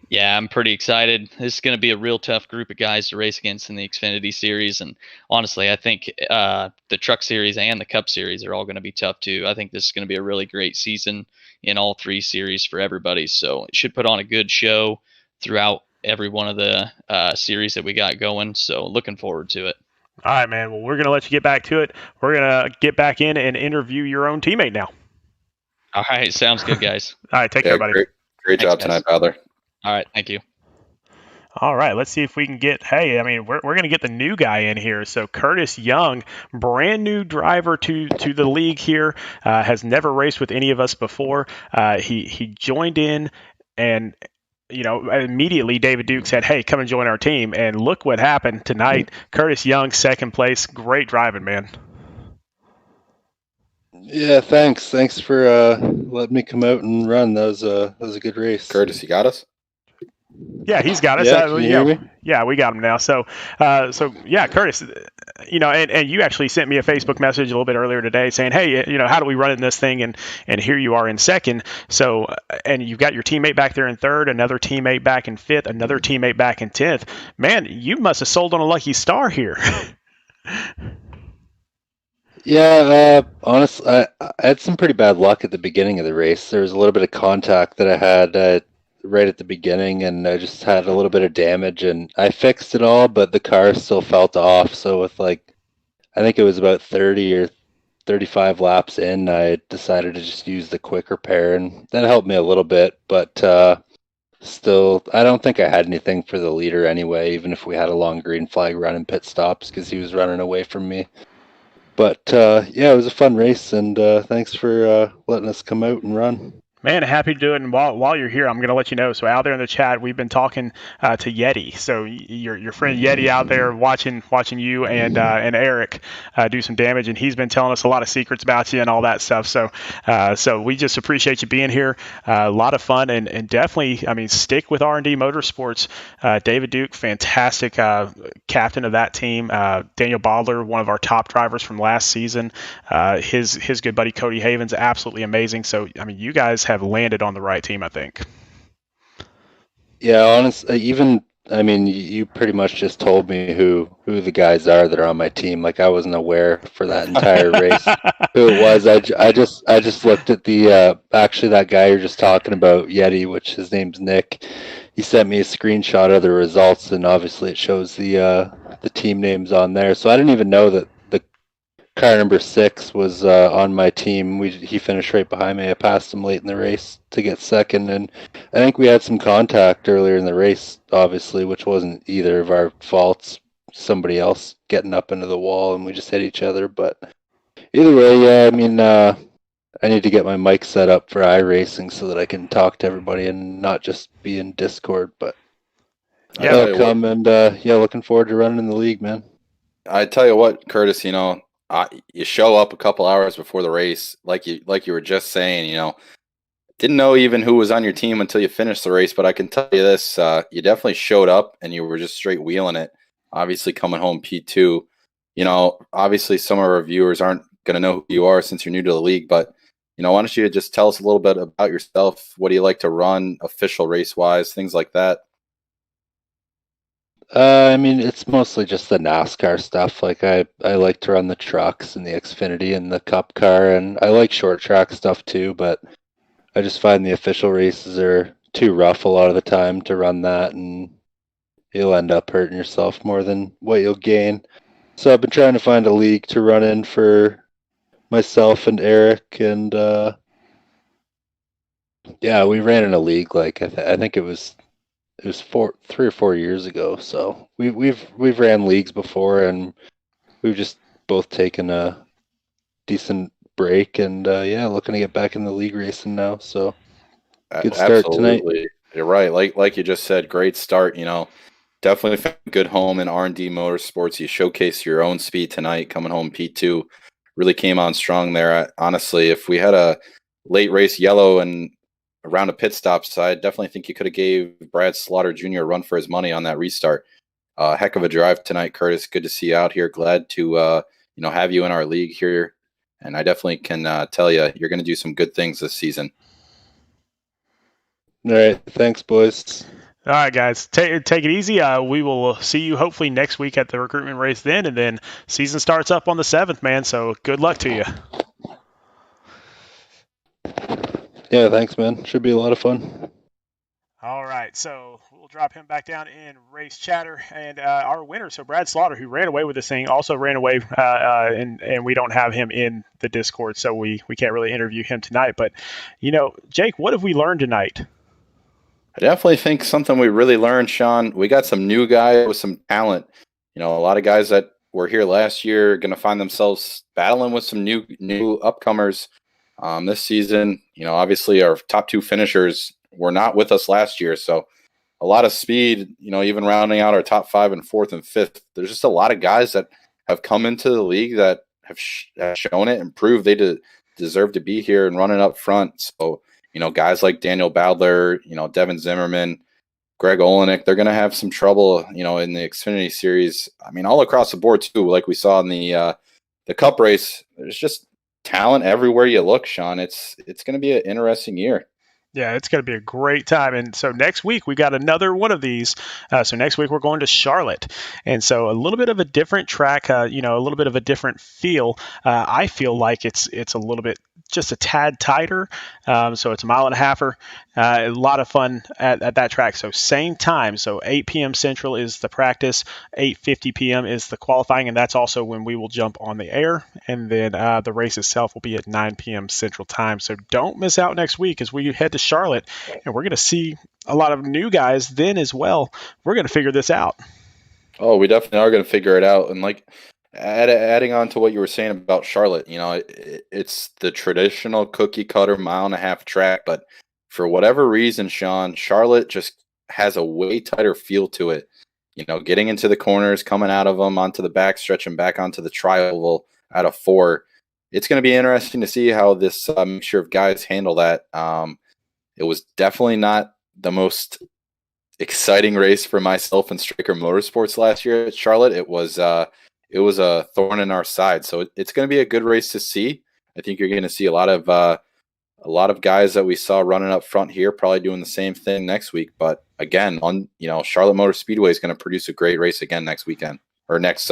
Yeah, I'm pretty excited. This is going to be a real tough group of guys to race against in the Xfinity Series. And honestly, I think the Truck Series and the Cup Series are all going to be tough too. I think this is going to be a really great season in all 3 series for everybody. So it should put on a good show throughout every one of the series that we got going. So looking forward to it. All right, man. Well, we're going to let you get back to it. We're going to get back in and interview your own teammate now. All right. Sounds good, guys. All right. Take care, buddy. Great job tonight, Tyler. All right. Thank you. All right, let's see if we can get, we're going to get the new guy in here. So Curtis Young, brand new driver to the league here, has never raced with any of us before. He joined in and, immediately David Duke said, hey, come and join our team. And look what happened tonight. Curtis Young, second place. Great driving, man. Yeah, thanks. Thanks for letting me come out and run. That was a good race. Curtis, you got us? Yeah, he's got us. Yeah, can you hear me? Yeah, we got him now. So yeah, Curtis, and you actually sent me a Facebook message a little bit earlier today saying, hey, how do we run in this thing? And here you are in second. So, and you've got your teammate back there in third, another teammate back in fifth, another teammate back in 10th. Man, you must have sold on a lucky star here. Yeah, honestly, I had some pretty bad luck at the beginning of the race. There was a little bit of contact that I had right at the beginning, and I just had a little bit of damage, and I fixed it all, but the car still felt off. So with I think it was about 30 or 35 laps in, I decided to just use the quick repair, and that helped me a little bit. But still, I don't think I had anything for the leader anyway, even if we had a long green flag running pit stops because he was running away from me. But yeah, it was a fun race, and thanks for letting us come out and run. Man, happy to do it. And while you're here, I'm going to let you know. So out there in the chat, we've been talking to Yeti. So your friend Yeti out there watching you and Eric do some damage, and he's been telling us a lot of secrets about you and all that stuff. So we just appreciate you being here. A lot of fun, and definitely, I mean, stick with R&D Motorsports. David Duke, fantastic captain of that team. Daniel Bodler, one of our top drivers from last season. His good buddy Cody Havens, absolutely amazing. So I mean, you guys have landed on the right team, I think. Yeah, honestly, I mean, you pretty much just told me who the guys are that are on my team. Like I wasn't aware for that entire race who it was. I just looked at the actually that guy you're just talking about, Yeti, which his name's Nick. He sent me a screenshot of the results, and obviously it shows the team names on there. So I didn't even know that the car number 6 was on my team. He finished right behind me. I passed him late in the race to get second, and I think we had some contact earlier in the race, obviously, which wasn't either of our faults. Somebody else getting up into the wall, and we just hit each other. But either way, yeah, I mean, I need to get my mic set up for iRacing so that I can talk to everybody and not just be in Discord. But Yeah, I'll come, and yeah, looking forward to running in the league, man. I tell you what, Curtis, you know, you show up a couple hours before the race, like you were just saying, you know, didn't know even who was on your team until you finished the race, but I can tell you this, you definitely showed up and you were just straight wheeling it. Obviously coming home P2, you know, obviously some of our viewers aren't going to know who you are since you're new to the league, but you know, why don't you just tell us a little bit about yourself? What do you like to run official race wise, things like that? I mean, it's mostly just the NASCAR stuff. Like I like to run the trucks and the Xfinity and the Cup car, and I like short track stuff too, but I just find the official races are too rough a lot of the time to run that, and you'll end up hurting yourself more than what you'll gain. So I've been trying to find a league to run in for myself and Eric, and yeah, we ran in a league like I think it was 3 or 4 years ago. So we've ran leagues before, and we've just both taken a decent break, and yeah, looking to get back in the league racing now. So good start tonight. You're right. Like you just said, great start. You know, definitely found a good home in R&D Motorsports. You showcased your own speed tonight, coming home P2. Really came on strong there. Honestly, if we had a late race yellow and around a pit stop side, definitely think you could have gave Brad Slaughter Jr. a run for his money on that restart. Heck of a drive tonight, Curtis. Good to see you out here. Glad to you know, have you in our league here, and I definitely can tell you you're going to do some good things this season. All right, thanks, boys. All right, guys, take it easy. We will see you hopefully next week at the recruitment race then, and then season starts up on the 7th, man. So good luck to you. Yeah, thanks, man. Should be a lot of fun. All right, so we'll drop him back down in race chatter, and our winner, so Brad Slaughter, who ran away with this thing, also ran away, and we don't have him in the Discord, so we can't really interview him tonight. But you know, Jake, what have we learned tonight? I definitely think something we really learned, Sean. We got some new guys with some talent. You know, a lot of guys that were here last year are going to find themselves battling with some new upcomers this season. You know, obviously our top 2 finishers were not with us last year, so a lot of speed. You know, even rounding out our top 5 and 4th and 5th. There's just a lot of guys that have come into the league that have shown it and proved they deserve to be here and running up front. So, you know, guys like Daniel Badler, you know, Devin Zimmerman, Greg Olenek, they're going to have some trouble, you know, in the Xfinity Series. I mean, all across the board too, like we saw in the Cup race. There's just talent everywhere you look, Sean. It's going to be an interesting year. Yeah, it's going to be a great time. And so next week, we got another one of these. So next week, we're going to Charlotte. And so a little bit of a different track, you know, a little bit of a different feel. I feel like it's a little bit just a tad tighter. So it's a 1.5 miles. A lot of fun at that track. So same time. So 8 p.m. Central is the practice. 8:50 p.m. is the qualifying. And that's also when we will jump on the air. And then the race itself will be at 9 p.m. Central time. So don't miss out next week as we head to Charlotte. And we're going to see a lot of new guys then as well. We're going to figure this out. Oh, we definitely are going to figure it out. And like adding on to what you were saying about Charlotte, it's the traditional cookie cutter mile-and-a-half track, but for whatever reason, Sean, Charlotte just has a way tighter feel to it. Getting into the corners, coming out of them onto the back stretch and back onto the tri-oval out of 4. It's going to be interesting to see how this mixture of guys handle that. It was definitely not the most exciting race for myself and Striker Motorsports last year at Charlotte. It was a thorn in our side. So it's going to be a good race to see. I think you're going to see a lot of guys that we saw running up front here probably doing the same thing next week. But again, Charlotte Motor Speedway is going to produce a great race again next weekend or next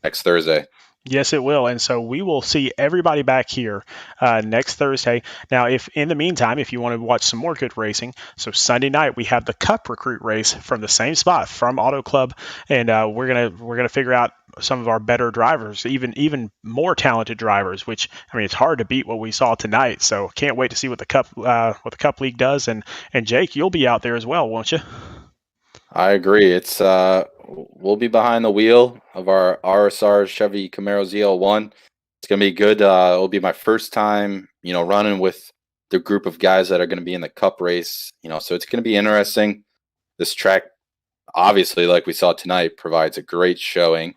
Thursday. Yes, it will. And so we will see everybody back here next Thursday. Now, if in the meantime, if you want to watch some more good racing, so Sunday night we have the Cup Recruit Race from the same spot from Auto Club, and we're gonna figure out some of our better drivers, even more talented drivers. Which it's hard to beat what we saw tonight. So can't wait to see what the Cup League does. And Jake, you'll be out there as well, won't you? I agree. It's we'll be behind the wheel of our RSR Chevy Camaro ZL1. It's gonna be good. It'll be my first time, running with the group of guys that are going to be in the Cup race. So it's going to be interesting. This track, obviously, like we saw tonight, provides a great showing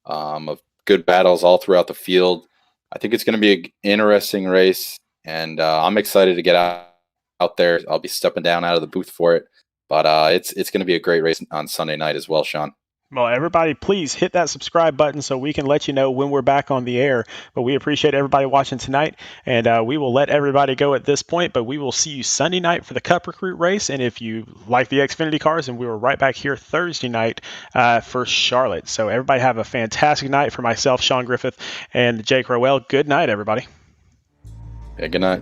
of good battles all throughout the field. I think it's going to be an interesting race, and I'm excited to get out there. I'll be stepping down out of the booth for it. But it's going to be a great race on Sunday night as well, Sean. Well, everybody, please hit that subscribe button so we can let you know when we're back on the air. But we appreciate everybody watching tonight, and we will let everybody go at this point. But we will see you Sunday night for the Cup Recruit Race. And if you like the Xfinity cars, and we were right back here Thursday night for Charlotte. So everybody have a fantastic night. For myself, Sean Griffith, and Jake Rowell, good night, everybody. Yeah, good night.